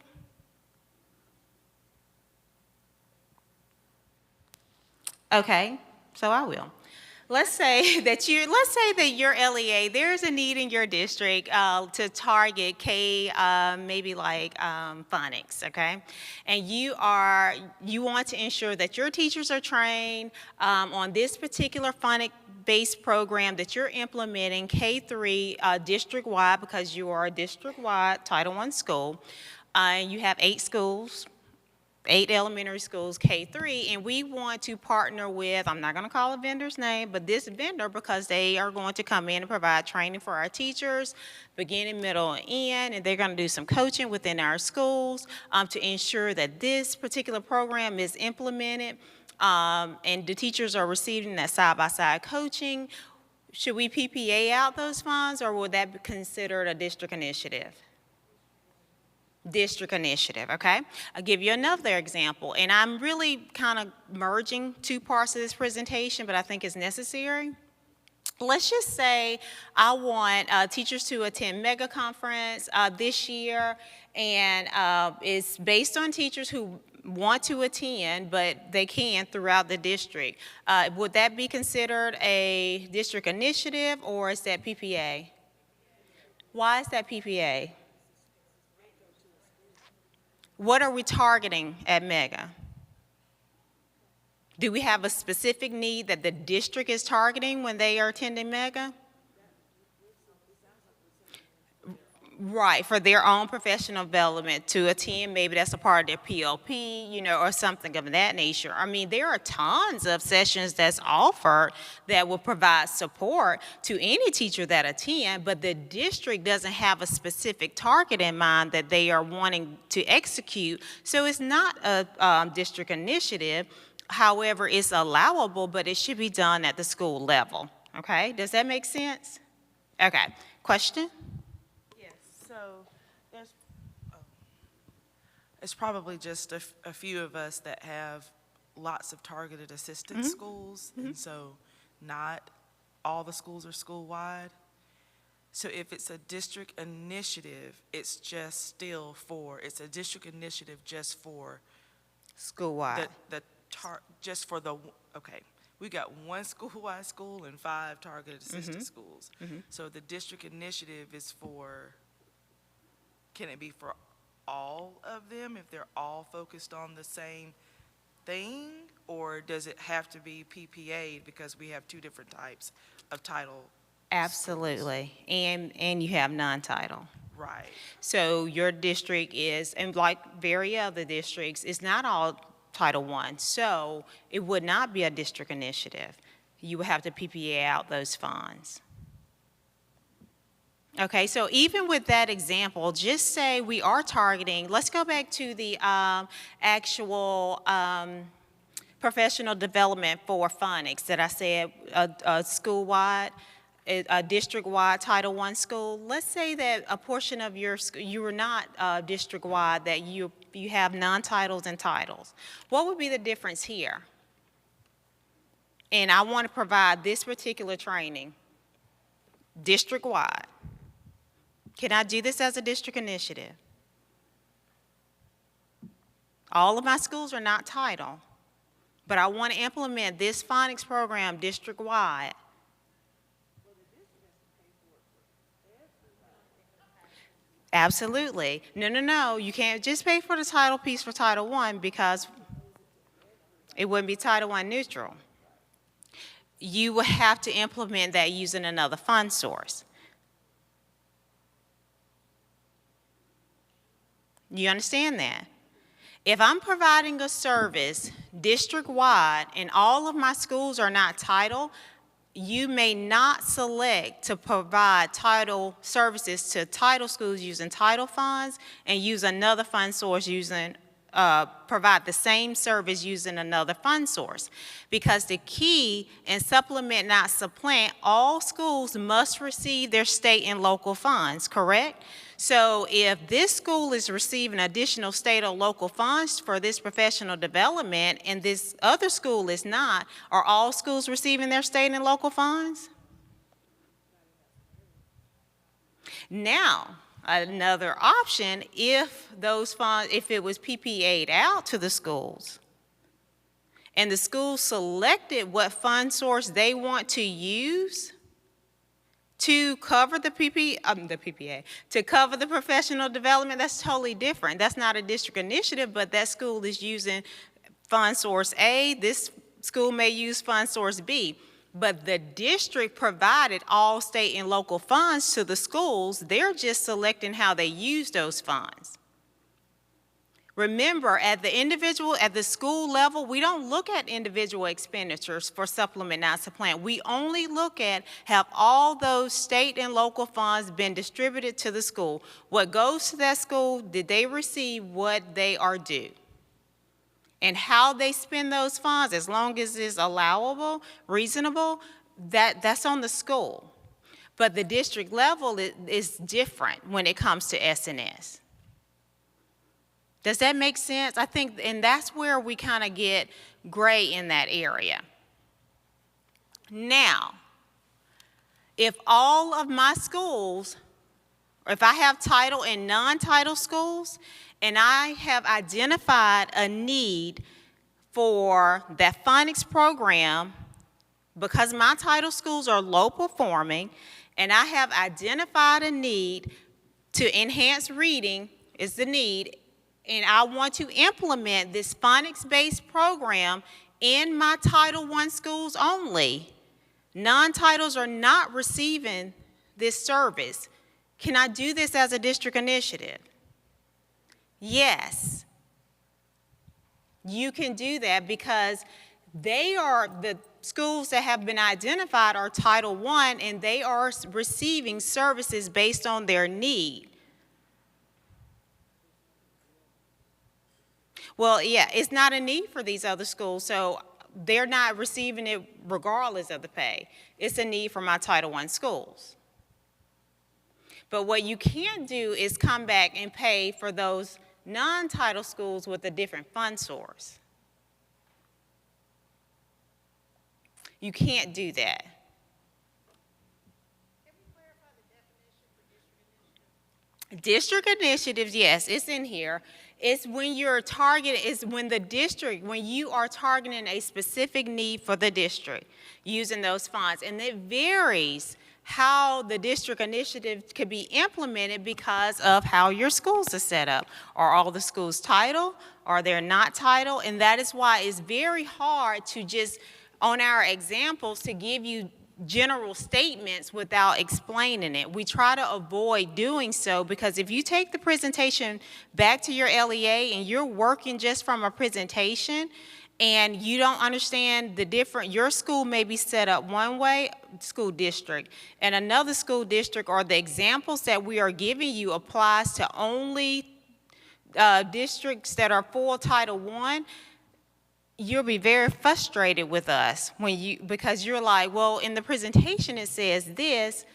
Speaker 5: Okay, so I will. Let's say that your LEA, there's a need in your district to target K, maybe like phonics, okay? And you want to ensure that your teachers are trained on this particular phonic-based program that you're implementing K-3 district-wide, because you are a district-wide Title I school. And you have 8 schools. 8 elementary schools, K-3, and we want to partner with, I'm not going to call a vendor's name, but this vendor, because they are going to come in and provide training for our teachers, beginning, middle, and end, and they're going to do some coaching within our schools to ensure that this particular program is implemented, and the teachers are receiving that side-by-side coaching. Should we PPA out those funds, or would that be considered a district initiative? District initiative, okay? I'll give you another example, and I'm really kind of merging 2 parts of this presentation, but I think it's necessary. Let's just say I want teachers to attend mega conference this year, and it's based on teachers who want to attend, but they can throughout the district. Would that be considered a district initiative, or is that PPA? Why is that PPA? What are we targeting at Mega? Do we have a specific need that the district is targeting when they are attending Mega? Right, for their own professional development to attend, maybe that's a part of their PLP, you know, or something of that nature. I mean, there are tons of sessions that's offered that will provide support to any teacher that attend, but the district doesn't have a specific target in mind that they are wanting to execute. So it's not a district initiative. However, it's allowable, but it should be done at the school level. Okay, does that make sense? Okay, question?
Speaker 6: So it's probably just a few of us that have lots of targeted assistance schools, and so not all the schools are school-wide. So if it's a district initiative, it's just it's a district initiative just for
Speaker 5: School-wide.
Speaker 6: just for the, okay. We got 1 school-wide school and 5 targeted assistance schools. So the district initiative is for, can it be for all of them if they're all focused on the same thing? Or does it have to be PPA'd because we have 2 different types of title?
Speaker 5: Absolutely, and you have non-title.
Speaker 6: Right.
Speaker 5: So your district is, and like very other districts, is not all Title I, so it would not be a district initiative. You would have to PPA out those funds. Okay, so even with that example, just say we are targeting, let's go back to the actual professional development for phonics that I said school-wide. a district-wide Title I school, let's say that a portion of your, you were not district-wide, that you have non-titles and titles. What would be the difference here? And I want to provide this particular training district-wide. Can I do this as a district initiative? All of my schools are not title, but I want to implement this phonics program district-wide. Absolutely. No, you can't just pay for the title piece for Title I because it wouldn't be Title I neutral. You will have to implement that using another fund source. You understand that? If I'm providing a service district-wide and all of my schools are not title, you may not select to provide title services to title schools using title funds and use another fund source using, provide the same service using another fund source. Because the key in supplement, not supplant, all schools must receive their state and local funds, correct? So if this school is receiving additional state or local funds for this professional development and this other school is not, are all schools receiving their state and local funds? Now, another option, if those funds, if it was PPA'd out to the schools and the school selected what fund source they want to use to cover the PPA, to cover the professional development, that's totally different. That's not a district initiative, but that school is using fund source A, this school may use fund source B. But the district provided all state and local funds to the schools, they're just selecting how they use those funds. Remember, at the school level, we don't look at individual expenditures for supplement, not supplant. We only look at have all those state and local funds been distributed to the school. What goes to that school, did they receive what they are due? And how they spend those funds, as long as it's allowable, reasonable, that's on the school. But the district level is different when it comes to S&S. Does that make sense? I think, and that's where we kind of get gray in that area. Now, if all of my schools, or if I have title and non-title schools, and I have identified a need for that phonics program, because my title schools are low performing, and I have identified a need to enhance reading is the need, and I want to implement this phonics-based program in my Title I schools only. Non-titles are not receiving this service. Can I do this as a district initiative? Yes. You can do that because they are the schools that have been identified are Title I, and they are receiving services based on their need. Well, yeah, it's not a need for these other schools, so they're not receiving it regardless of the pay. It's a need for my Title I schools. But what you can't do is come back and pay for those non-title schools with a different fund source. You can't do that. Can we clarify the definition for district initiatives? District initiatives, yes, it's in here. It's when you're targeting, it's when the district, when you are targeting a specific need for the district using those funds. And it varies how the district initiative could be implemented because of how your schools are set up. Are all the schools title? Are they not title? And that is why it's very hard to just, on our examples, to give you general statements without explaining it. We try to avoid doing so because if you take the presentation back to your LEA and you're working just from a presentation and you don't understand the different, your school may be set up one way, school district, and another school district, or the examples that we are giving you applies to only districts that are full Title I, you'll be very frustrated with us because you're like, well, in the presentation it says this,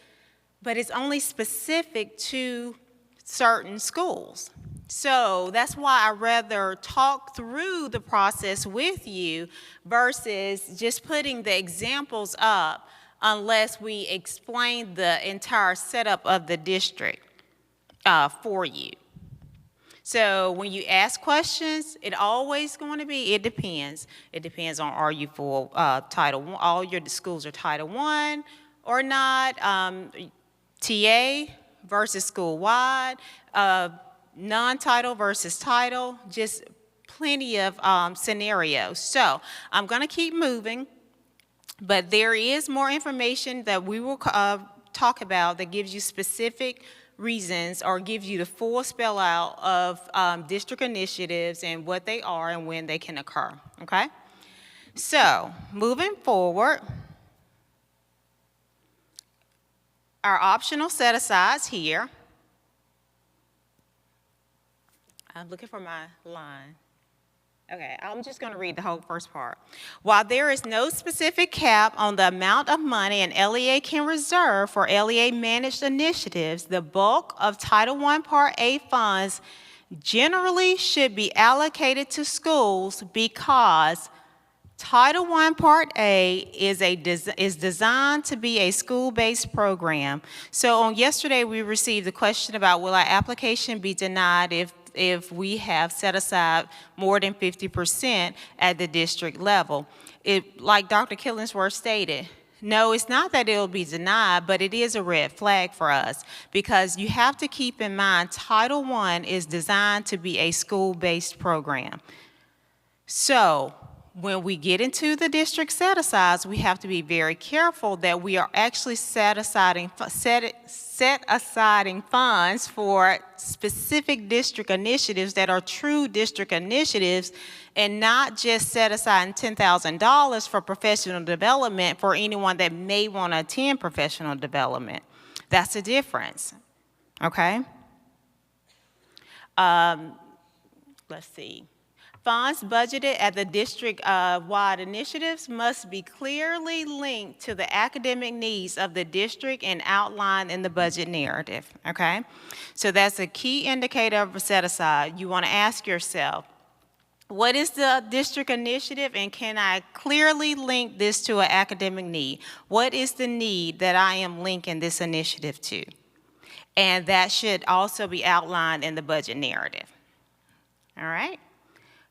Speaker 5: but it's only specific to certain schools. So that's why I rather talk through the process with you versus just putting the examples up unless we explain the entire setup of the district for you. So when you ask questions, it always going to be, it depends. It depends on, are you for Title I, all your schools are Title I or not, TA versus school-wide, non-title versus title, just plenty of scenarios. So I'm going to keep moving, but there is more information that we will talk about that gives you specific reasons or gives you the full spell out of district initiatives and what they are and when they can occur, okay? So moving forward, our optional set-asides here. I'm looking for my line. Okay, I'm just going to read the whole first part. While there is no specific cap on the amount of money an LEA can reserve for LEA-managed initiatives, the bulk of Title I Part A funds generally should be allocated to schools because Title I Part A is designed to be a school-based program. So on yesterday, we received a question about will our application be denied if we have set aside more than 50% at the district level. Like Dr. Killingsworth stated, no, it's not that it'll be denied, but it is a red flag for us because you have to keep in mind Title I is designed to be a school-based program. So when we get into the district set-asides, we have to be very careful that we are actually set asiding funds for specific district initiatives that are true district initiatives and not just set aside $10,000 for professional development for anyone that may want to attend professional development. That's the difference, okay? Let's see. Funds budgeted at the district-wide initiatives must be clearly linked to the academic needs of the district and outlined in the budget narrative, okay? So that's a key indicator of a set-aside. You want to ask yourself, what is the district initiative and can I clearly link this to an academic need? What is the need that I am linking this initiative to? And that should also be outlined in the budget narrative, all right?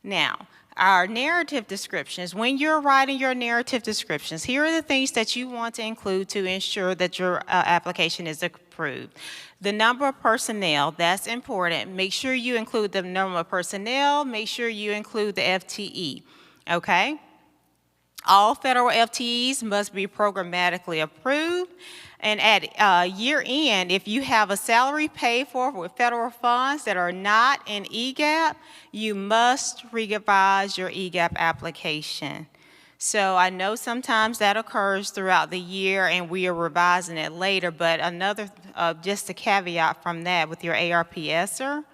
Speaker 5: Now, our narrative descriptions, when you're writing your narrative descriptions, here are the things that you want to include to ensure that your application is approved. The number of personnel, that's important. Make sure you include the number of personnel. Make sure you include the FTE, okay? All federal FTEs must be programmatically approved. And at year end, if you have a salary paid for with federal funds that are not in EGAP, you must revise your EGAP application. So I know sometimes that occurs throughout the year and we are revising it later, but another, just a caveat from that with your ARP ESSER,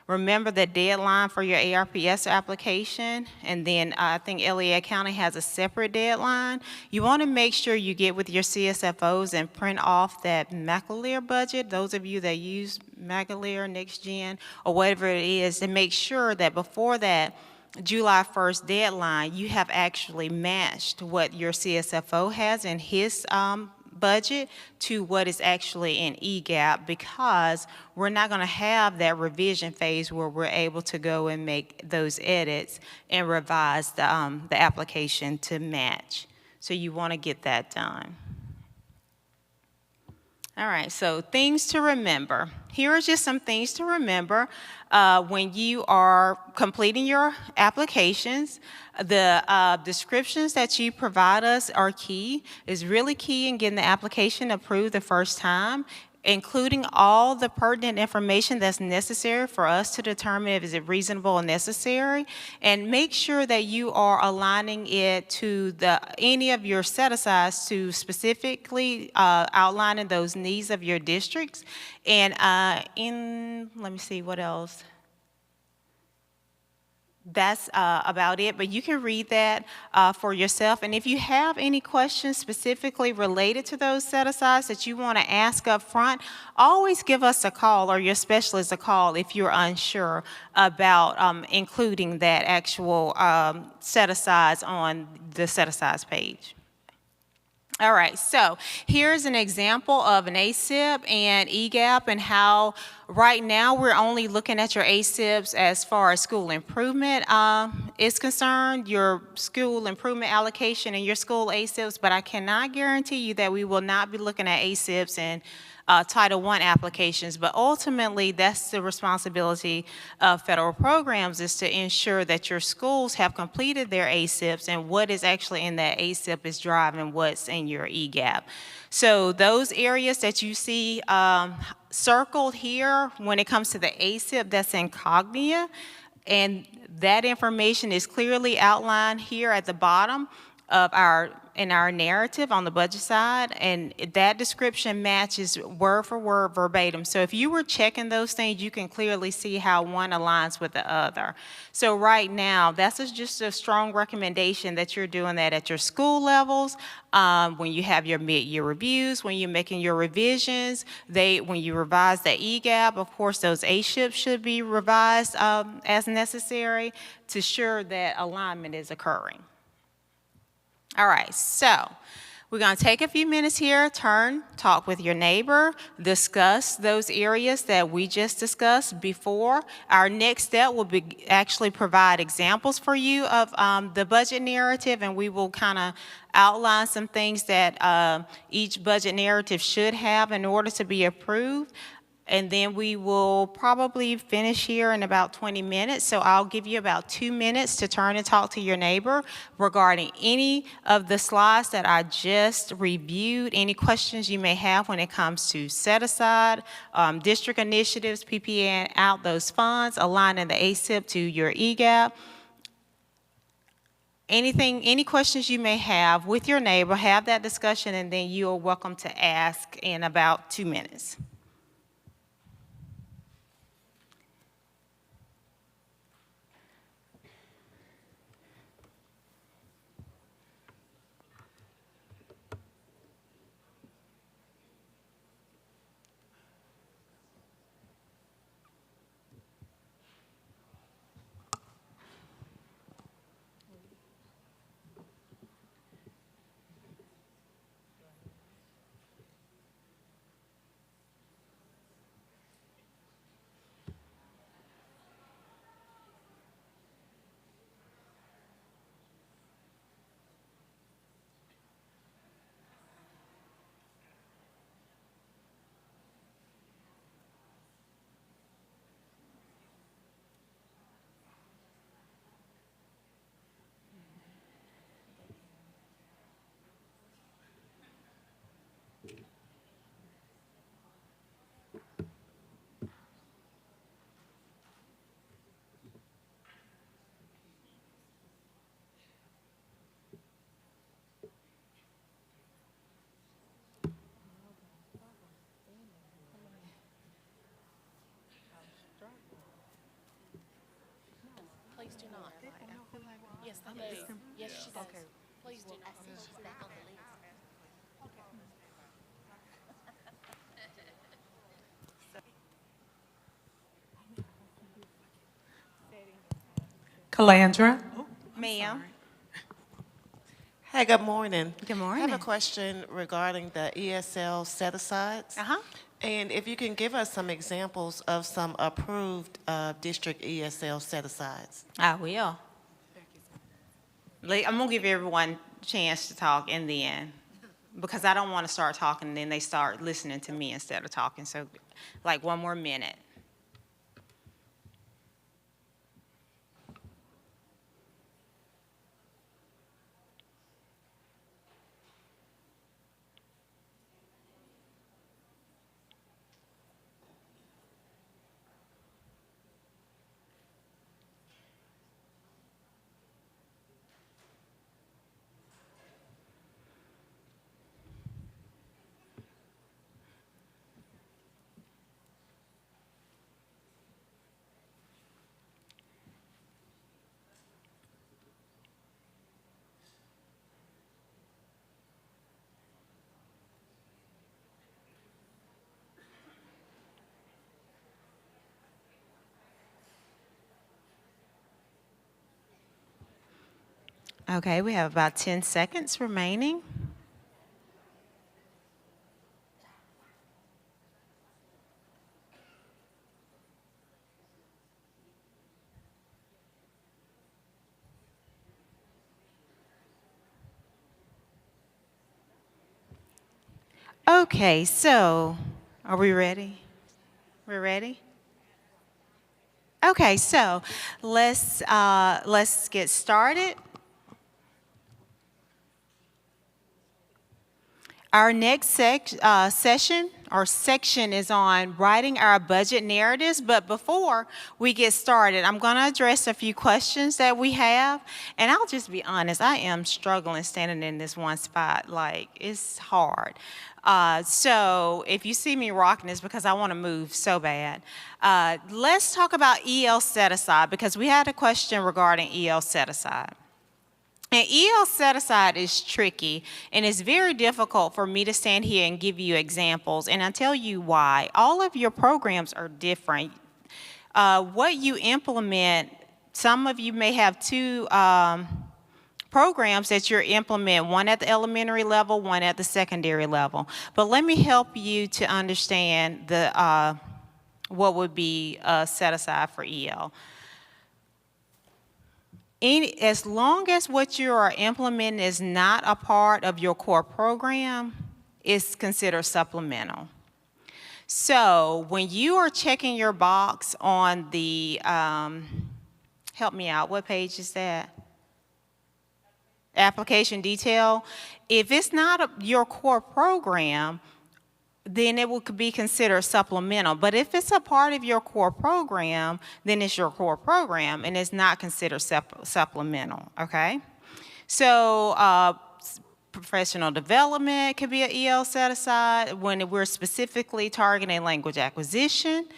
Speaker 5: remember the deadline for your ARP ESSER application, and then I think LEA County has a separate deadline. You want to make sure you get with your CSFOs and print off that McAleer budget, those of you that use McAleer, NextGen, or whatever it is, and make sure that before that July 1st deadline, you have actually matched what your CSFO has in his budget to what is actually in EGAP, because we're not going to have that revision phase where we're able to go and make those edits and revise the application to match. So you want to get that done. All right, so things to remember. Here are just some things to remember when you are completing your applications. The descriptions that you provide us are key. It's really key in getting the application approved the first time, including all the pertinent information that's necessary for us to determine if it's reasonable and necessary, and make sure that you are aligning it to any of your set-asides to specifically outlining those needs of your districts. And let me see what else. that's about it, but you can read that for yourself. And if you have any questions specifically related to those set-asides that you want to ask up front, always give us a call or your specialist a call if you're unsure about including that actual set-asides on the set-asides page. All right, so here's an example of an ASIP and EGAP and how right now we're only looking at your ASIPs as far as school improvement is concerned, your school improvement allocation and your school ASIPs, but I cannot guarantee you that we will not be looking at ASIPs and Title I applications, but ultimately that's the responsibility of federal programs, is to ensure that your schools have completed their ASIPs and what is actually in that ASIP is driving what's in your EGAP. So those areas that you see circled here when it comes to the ASIP, that's in Cognia, and that information is clearly outlined here at the bottom of our narrative on the budget side, and that description matches word for word verbatim. So if you were checking those things, you can clearly see how one aligns with the other. So right now, that's just a strong recommendation that you're doing that at your school levels, when you have your mid-year reviews, when you're making your revisions, when you revise the EGAP, of course, those ASIPs should be revised as necessary to ensure that alignment is occurring. All right, so we're going to take a few minutes here, talk with your neighbor, discuss those areas that we just discussed before. Our next step will be actually provide examples for you of the budget narrative, and we will kind of outline some things that each budget narrative should have in order to be approved. And then we will probably finish here in about 20 minutes. So I'll give you about 2 minutes to turn and talk to your neighbor regarding any of the slides that I just reviewed, any questions you may have when it comes to set aside, district initiatives, PPAing out those funds, aligning the ASIP to your EGAP. Any questions you may have with your neighbor, have that discussion, and then you are welcome to ask in about 2 minutes.
Speaker 4: Please do not. Yes, they do. Yes, she does. Please do not. She's back on the list.
Speaker 7: Calandra?
Speaker 5: Ma'am.
Speaker 7: Hey, good morning.
Speaker 5: Good
Speaker 7: I
Speaker 5: morning.
Speaker 7: have a question regarding the ESL set-asides. And if you can give us some examples of some approved district ESL set-asides.
Speaker 5: I will. I'm going to give everyone a chance to talk in the end, because I don't want to start talking and then they start listening to me instead of talking. So like 1 more minute. Okay, we have about 10 seconds remaining. Okay, so are we ready? We're ready? Okay, so let's get started. Our next session or section is on writing our budget narratives, but before we get started, I'm going to address a few questions that we have, and I'll just be honest, I am struggling standing in this one spot, like it's hard. So if you see me rocking, it's because I want to move so bad. Let's talk about EL set-aside, because we had a question regarding EL set-aside. And EL set-aside is tricky, and it's very difficult for me to stand here and give you examples, and I'll tell you why. All of your programs are different. What you implement, some of you may have two programs that you're implementing, one at the elementary level, one at the secondary level. But let me help you to understand what would be set aside for EL. As long as what you are implementing is not a part of your core program, it's considered supplemental. So when you are checking your box on the, help me out, what page is that? Application detail. If it's not your core program, then it would be considered supplemental. But if it's a part of your core program, then it's your core program, and it's not considered supplemental, okay? So professional development could be an EL set-aside when we're specifically targeting language acquisition.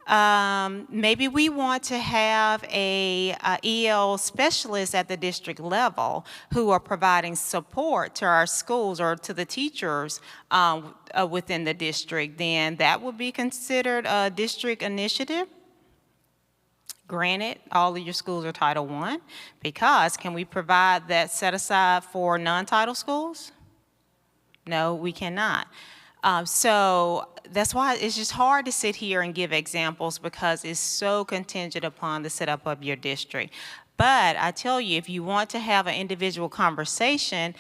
Speaker 5: Maybe we want to have a EL specialist at the district level who are providing support to our schools or to the teachers within the district. Then that would be considered a district initiative. Granted, all of your schools are Title I, because can we provide that set aside for non-title schools? No, we cannot. So that's why it's just hard to sit here and give examples, because it's so contingent upon the setup of your district. But I tell you, if you want to have an individual conversation,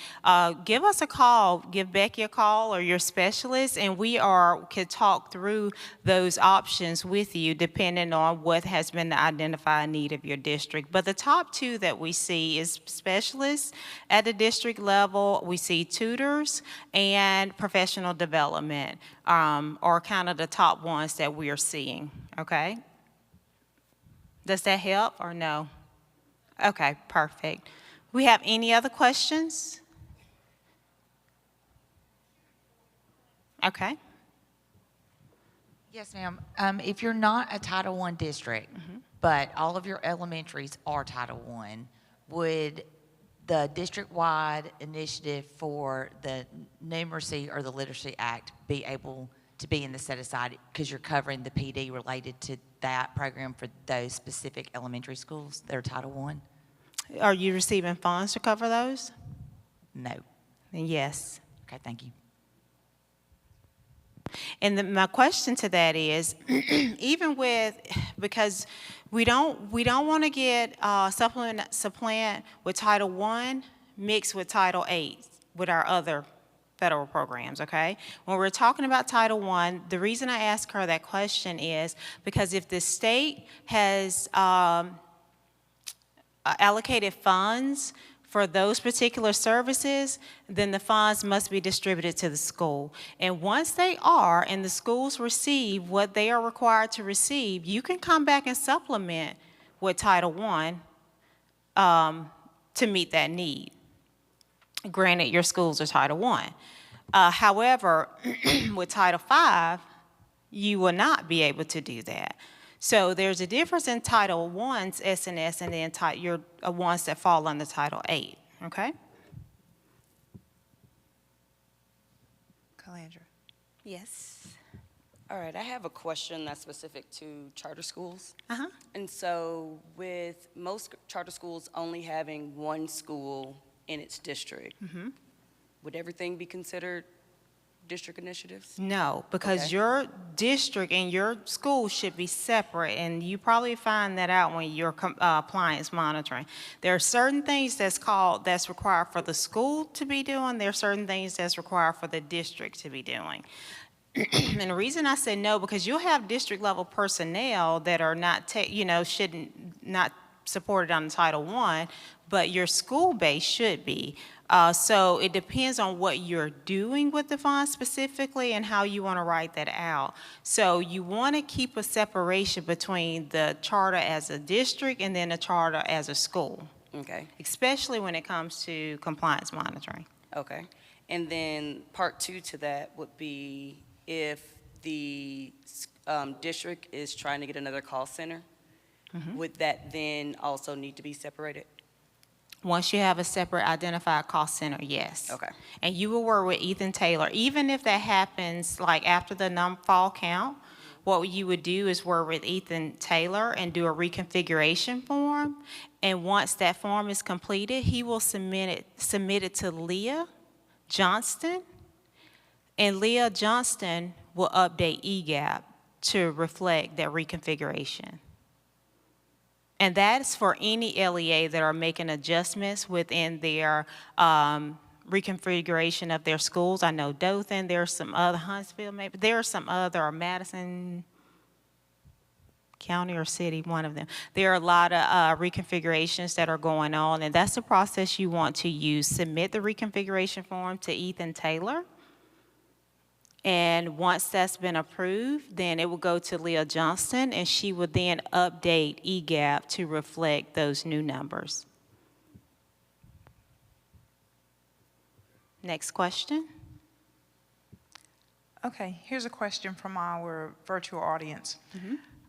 Speaker 5: give us a call, give Becky a call or your specialist, and we could talk through those options with you depending on what has been the identified need of your district. But the top two that we see is specialists at the district level. We see tutors and professional development are kind of the top ones that we are seeing, okay? Does that help or no? Okay, perfect. We have any other questions? Okay.
Speaker 8: Yes, ma'am. If you're not a Title I district, but all of your elementaries are Title I, would the district-wide initiative for the Numeracy or the Literacy Act be able to be in the set-aside because you're covering the PD related to that program for those specific elementary schools that are Title I?
Speaker 5: Are you receiving funds to cover those?
Speaker 8: No.
Speaker 5: Then yes.
Speaker 8: Okay, thank you.
Speaker 5: And my question to that is, even with, because we don't want to get supplant with Title I mixed with Title VIII with our other federal programs, okay? When we're talking about Title I, the reason I ask her that question is because if the state has allocated funds for those particular services, then the funds must be distributed to the school. And once they are, and the schools receive what they are required to receive, you can come back and supplement with Title I to meet that need. Granted, your schools are Title I. However, with Title V, you will not be able to do that. So there's a difference in Title I's S&S and then your ones that fall under Title VIII, okay?
Speaker 2: Calandra.
Speaker 5: Yes.
Speaker 9: All right, I have a question that's specific to charter schools.
Speaker 5: Uh-huh.
Speaker 9: And so with most charter schools only having one school in its district, would everything be considered district initiatives?
Speaker 5: No, because
Speaker 9: Okay.
Speaker 5: your district and your school should be separate, and you probably find that out when you're compliance monitoring. There are certain things that's required for the school to be doing. There are certain things that's required for the district to be doing. And the reason I say no, because you'll have district level personnel that are not, not supported on Title I, but your school base should be. So it depends on what you're doing with the funds specifically and how you want to write that out. So you want to keep a separation between the charter as a district and then the charter as a school,
Speaker 9: Okay,
Speaker 5: especially when it comes to compliance monitoring.
Speaker 9: okay. And then part two to that would be if the district is trying to get another call center, would that then also need to be separated?
Speaker 5: Once you have a separate identified cost center, yes.
Speaker 9: Okay.
Speaker 5: And you will work with Ethan Taylor. Even if that happens, like after the fall count, what you would do is work with Ethan Taylor and do a reconfiguration form. And once that form is completed, he will submit it to Leah Johnston. And Leah Johnston will update EGAP to reflect that reconfiguration. And that is for any LEA that are making adjustments within their reconfiguration of their schools. I know Dothan, there's some other, Huntsville maybe, there are some other, or Madison County or city, one of them. There are a lot of reconfigurations that are going on, and that's the process you want to use. Submit the reconfiguration form to Ethan Taylor. And once that's been approved, then it will go to Leah Johnston, and she will then update EGAP to reflect those new numbers. Next question.
Speaker 2: Okay, here's a question from our virtual audience.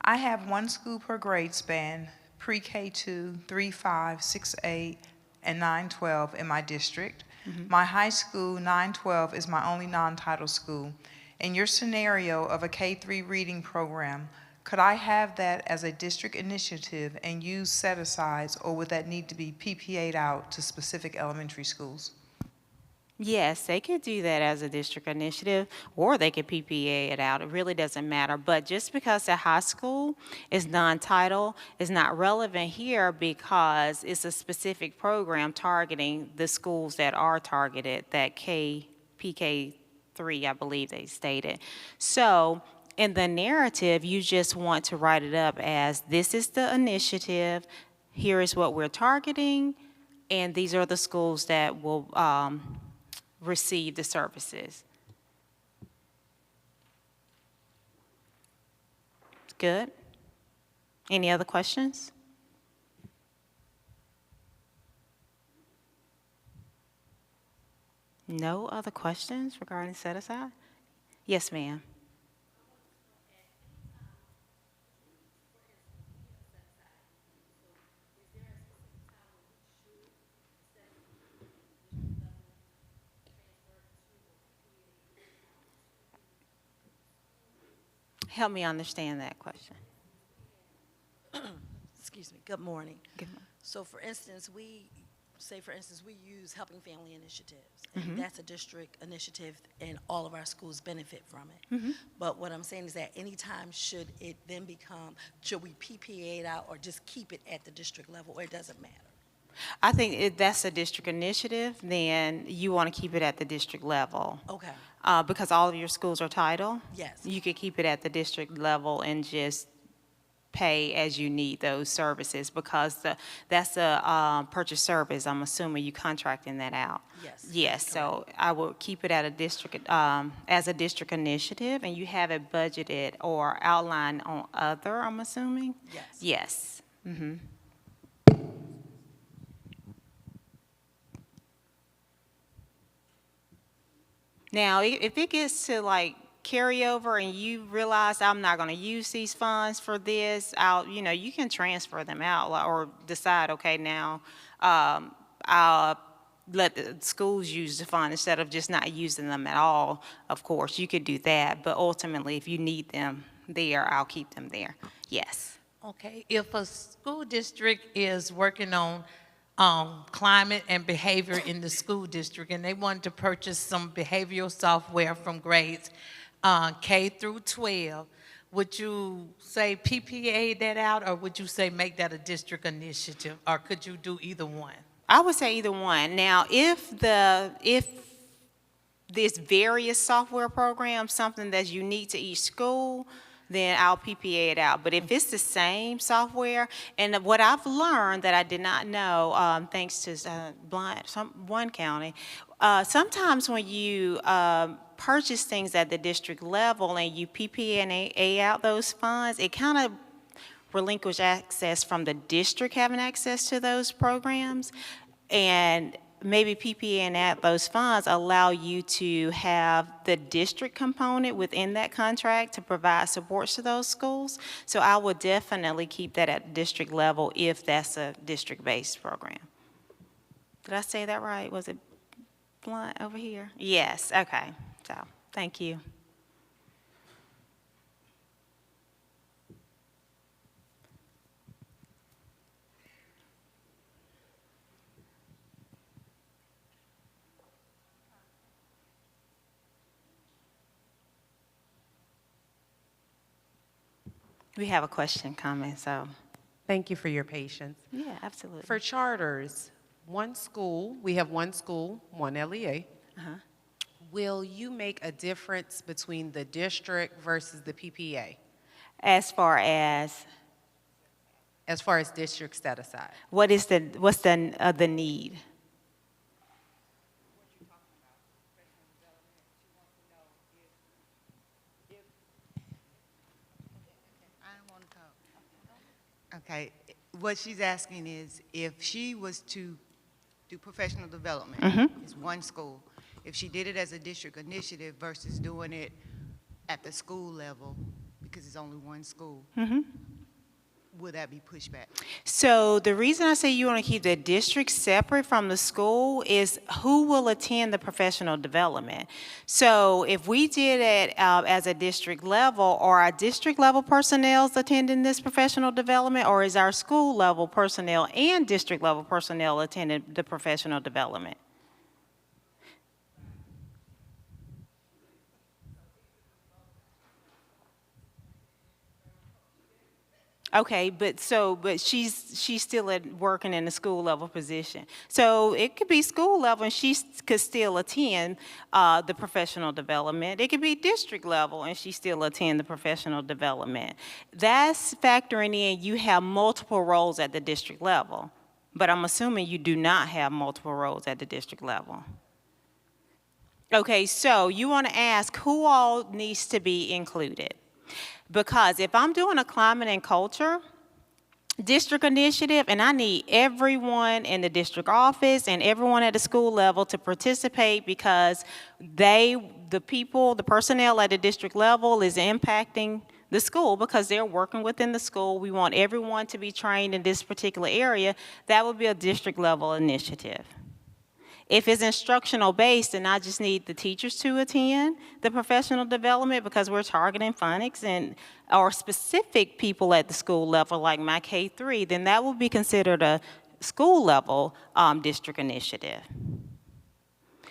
Speaker 2: I have one school per grade span, pre-K 2, 3, 5, 6, 8, and 9, 12 in my district. My high school, 9, 12, is my only non-title school. In your scenario of a K-3 reading program, could I have that as a district initiative and use set-asides, or would that need to be PPA'd out to specific elementary schools?
Speaker 5: Yes, they could do that as a district initiative, or they could PPA it out. It really doesn't matter. But just because the high school is non-title is not relevant here, because it's a specific program targeting the schools that are targeted, that PK3, I believe they stated. So in the narrative, you just want to write it up as, this is the initiative, here is what we're targeting, and these are the schools that will receive the services. Good. Any other questions? No other questions regarding set-aside? Yes, ma'am. Help me understand that question.
Speaker 10: Excuse me, good morning.
Speaker 5: Good morning.
Speaker 10: So for instance, we use Helping Family Initiatives, and that's a district initiative, and all of our schools benefit from it. But what I'm saying is that anytime should we PPA it out or just keep it at the district level, or it doesn't matter?
Speaker 5: I think if that's a district initiative, then you want to keep it at the district level.
Speaker 10: Okay,
Speaker 5: Because all of your schools are title.
Speaker 10: yes.
Speaker 5: You could keep it at the district level and just pay as you need those services, because that's a purchase service. I'm assuming you contracting that out.
Speaker 10: Yes.
Speaker 5: Yes, so I will keep it at a district, as a district initiative, and you have it budgeted or outlined on other, I'm assuming?
Speaker 10: Yes.
Speaker 5: Yes. Mm-hmm. Now, if it gets to like carryover and you realize I'm not going to use these funds for this, you can transfer them out, or decide, okay, now I'll let the schools use the fund instead of just not using them at all. Of course, you could do that, but ultimately, if you need them there, I'll keep them there. Yes.
Speaker 11: Okay, if a school district is working on climate and behavior in the school district, and they wanted to purchase some behavioral software from grades K through 12, would you say PPA that out, or would you say make that a district initiative, or could you do either one?
Speaker 5: I would say either one. Now, if there's various software programs, something that's unique to each school, then I'll PPA it out. But if it's the same software, and what I've learned that I did not know, thanks to one county, sometimes when you purchase things at the district level and you PPA out those funds, it kind of relinquish access from the district having access to those programs, and maybe PPAing out those funds allow you to have the district component within that contract to provide supports to those schools. So I would definitely keep that at district level if that's a district-based program. Did I say that right? Was it blunt over here? Yes, okay. So, thank you. We have a question coming, so.
Speaker 12: Thank you for your patience.
Speaker 5: Yeah, absolutely.
Speaker 12: For charters, one school, we have one school, one LEA. Will you make a difference between the district versus the PPA?
Speaker 5: As far as?
Speaker 12: As far as district set aside?
Speaker 5: What's the need?
Speaker 13: Okay, what she's asking is if she was to do professional development, it's one school. If she did it as a district initiative versus doing it at the school level, because it's only one school, would that be pushback?
Speaker 5: So the reason I say you want to keep the district separate from the school is who will attend the professional development. So if we did it as a district level, are our district level personnel attending this professional development, or is our school level personnel and district level personnel attending the professional development? Okay, but she's still working in the school level position. So it could be school level and she could still attend the professional development. It could be district level and she still attend the professional development. That's factoring in you have multiple roles at the district level, but I'm assuming you do not have multiple roles at the district level. Okay, so you want to ask who all needs to be included. Because if I'm doing a climate and culture district initiative and I need everyone in the district office and everyone at the school level to participate because the personnel at the district level is impacting the school because they're working within the school. We want everyone to be trained in this particular area. That would be a district level initiative. If it's instructional based, then I just need the teachers to attend the professional development because we're targeting phonics or specific people at the school level like my K3, then that will be considered a school level district initiative.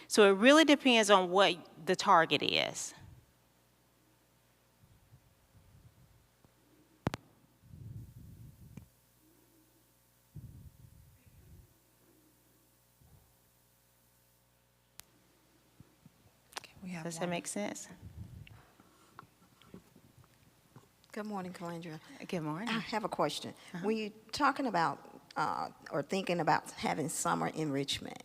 Speaker 5: So it really depends on what the target is. Does that make sense?
Speaker 14: Good morning, Calandra.
Speaker 5: Good morning.
Speaker 14: I have a question. When you're talking about or thinking about having summer enrichment,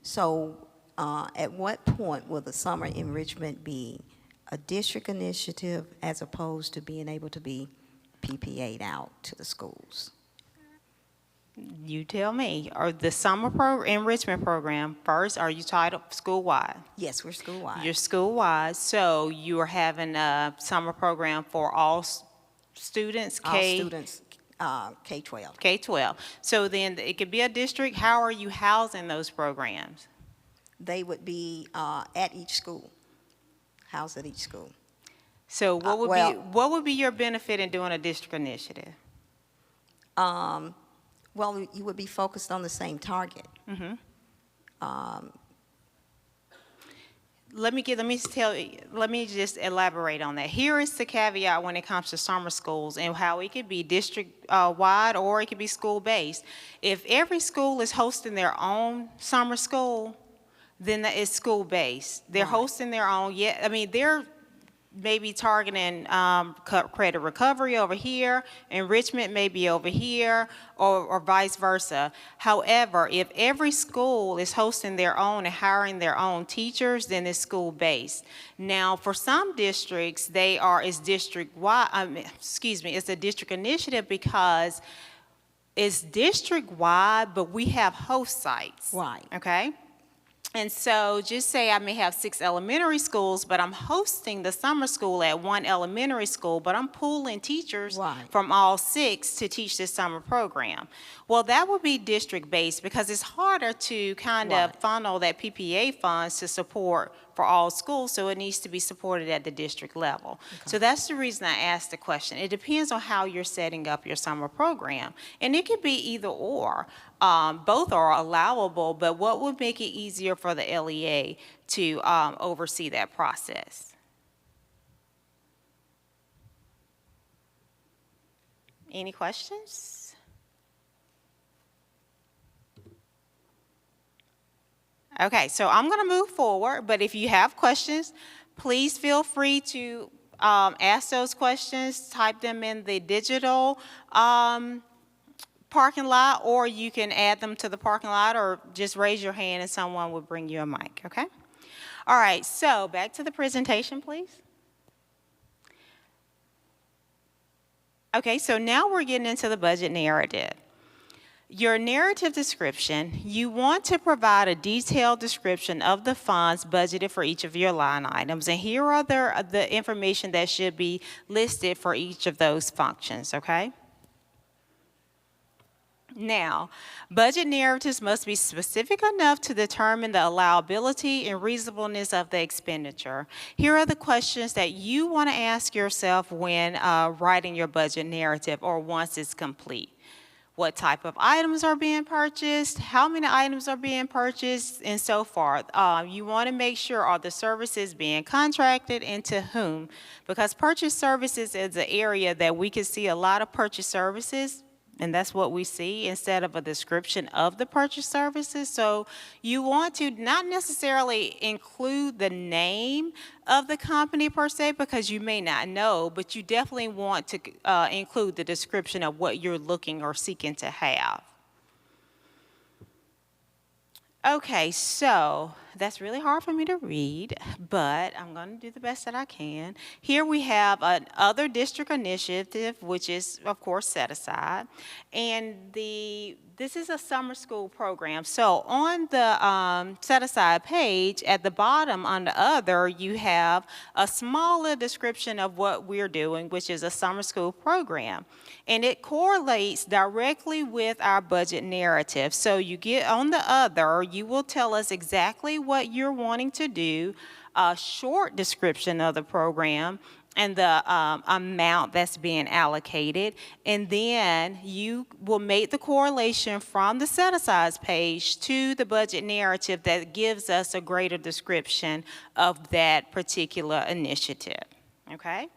Speaker 14: so at what point will the summer enrichment be a district initiative as opposed to being able to be PPA'd out to the schools?
Speaker 5: You tell me. Are the summer enrichment program first, are you titled school-wide?
Speaker 14: Yes, we're school-wide.
Speaker 5: You're school-wide, so you are having a summer program for all students,
Speaker 14: All students K-12.
Speaker 5: K-12. So then it could be a district. How are you housing those programs?
Speaker 14: They would be at each school, housed at each school.
Speaker 5: So
Speaker 14: well-
Speaker 5: what would be your benefit in doing a district initiative?
Speaker 14: Well, you would be focused on the same target.
Speaker 5: Let me just elaborate on that. Here is the caveat when it comes to summer schools and how it could be district wide or it could be school based. If every school is hosting their own summer school, then that is school based. They're hosting their own. Yeah, I mean they're maybe targeting credit recovery over here, enrichment maybe over here, or vice versa. However, if every school is hosting their own and hiring their own teachers, then it's school-based. Now, for some districts, it's district-wide, it's a district initiative because it's district-wide, but we have host sites.
Speaker 14: Right.
Speaker 5: Okay? And so just say I may have 6 elementary schools, but I'm hosting the summer school at one elementary school, but I'm pooling teachers from all 6 to teach this summer program. Well, that would be district-based because it's harder to kind of funnel that PPA funds to support for all schools, so it needs to be supported at the district level. So that's the reason I asked the question. It depends on how you're setting up your summer program. And it could be either or. Both are allowable, but what would make it easier for the LEA to oversee that process? Any questions? Okay, so I'm going to move forward, but if you have questions, please feel free to ask those questions, type them in the digital parking lot, or you can add them to the parking lot, or just raise your hand and someone will bring you a mic, okay? All right, so back to the presentation, please. Okay, so now we're getting into the budget narrative. Your narrative description, you want to provide a detailed description of the funds budgeted for each of your line items, and here are the information that should be listed for each of those functions, okay? Now, budget narratives must be specific enough to determine the allowability and reasonableness of the expenditure. Here are the questions that you want to ask yourself when writing your budget narrative or once it's complete. What type of items are being purchased, how many items are being purchased, and so forth. You want to make sure are the services being contracted and to whom, because purchase services is an area that we can see a lot of purchase services, and that's what we see instead of a description of the purchase services. So you want to not necessarily include the name of the company per se, because you may not know, but you definitely want to include the description of what you're looking or seeking to have. Okay, so that's really hard for me to read, but I'm going to do the best that I can. Here we have another district initiative, which is, of course, set aside. And this is a summer school program. So on the set aside page, at the bottom on the other, you have a smaller description of what we're doing, which is a summer school program. And it correlates directly with our budget narrative. So you get on the other, you will tell us exactly what you're wanting to do, a short description of the program, and the amount that's being allocated, and then you will make the correlation from the set-asides page to the budget narrative that gives us a greater description of that particular initiative, okay?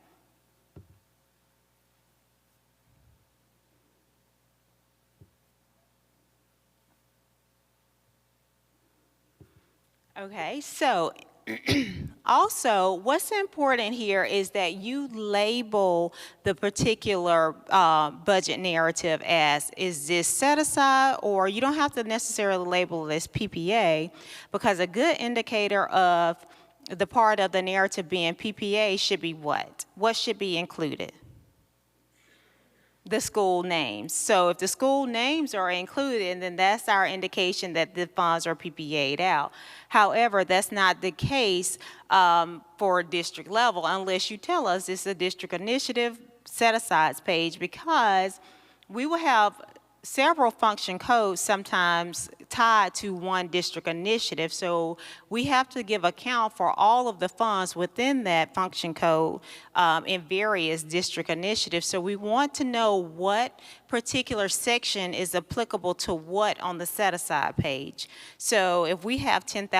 Speaker 5: Okay, so also, what's important here is that you label the particular budget narrative as, is this set aside, or you don't have to necessarily label it as PPA, because a good indicator of the part of the narrative being PPA should be what? What should be included? The school names. So if the school names are included, then that's our indication that the funds are PPA'd out. However, that's not the case for district level unless you tell us it's a district initiative set-asides page, because we will have several function codes sometimes tied to one district initiative. So we have to give account for all of the funds within that function code in various district initiatives. So we want to know what particular section is applicable to what on the set-aside page. So if we have $10,000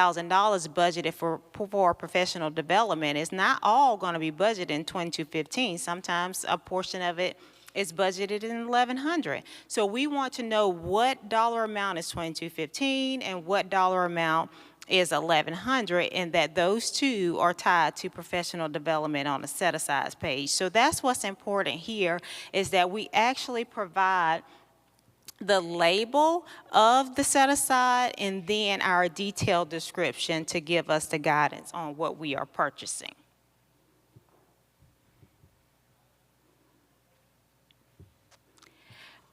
Speaker 5: budgeted for professional development, it's not all going to be budgeted in 2215. Sometimes a portion of it is budgeted in 1100. So we want to know what dollar amount is 2215 and what dollar amount is 1100, and that those two are tied to professional development on the set-asides page. So that's what's important here, is that we actually provide the label of the set-aside and then our detailed description to give us the guidance on what we are purchasing.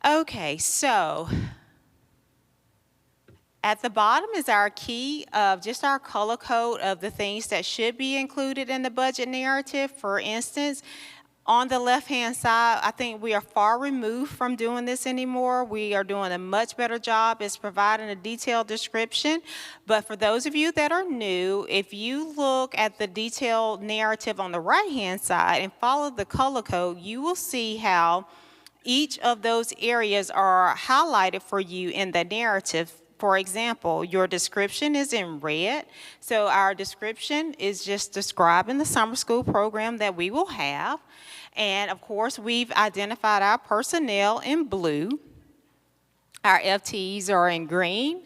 Speaker 5: Okay, so at the bottom is our key of just our color code of the things that should be included in the budget narrative. For instance, on the left-hand side, I think we are far removed from doing this anymore. We are doing a much better job as providing a detailed description. But for those of you that are new, if you look at the detailed narrative on the right-hand side and follow the color code, you will see how each of those areas are highlighted for you in the narrative. For example, your description is in red. So our description is just describing the summer school program that we will have. And of course, we've identified our personnel in blue. Our FTEs are in green.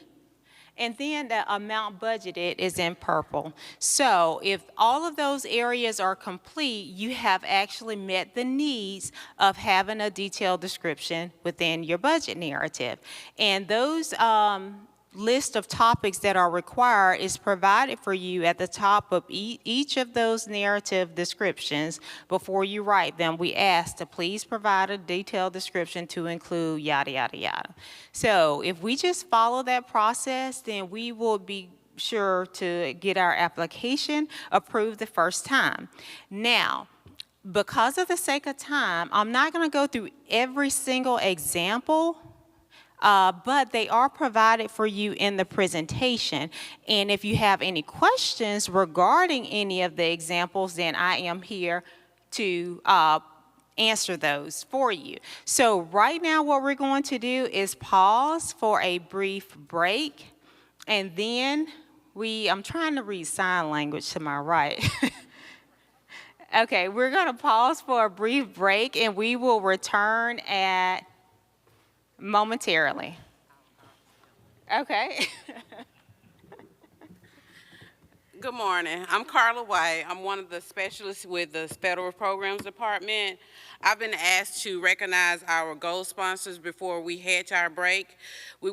Speaker 5: And then the amount budgeted is in purple. So if all of those areas are complete, you have actually met the needs of having a detailed description within your budget narrative. And those list of topics that are required is provided for you at the top of each of those narrative descriptions. Before you write them, we ask to please provide a detailed description to include yada, yada, yada. So if we just follow that process, then we will be sure to get our application approved the first time. Now, because of the sake of time, I'm not going to go through every single example, but they are provided for you in the presentation. And if you have any questions regarding any of the examples, then I am here to answer those for you. So right now what we're going to do is pause for a brief break, and then I'm trying to read sign language to my right. Okay, we're going to pause for a brief break, and we will return momentarily. Okay.
Speaker 15: Good morning. I'm Carla White. I'm one of the specialists with the Federal Programs Department. I've been asked to recognize our gold sponsors before we head to our break. We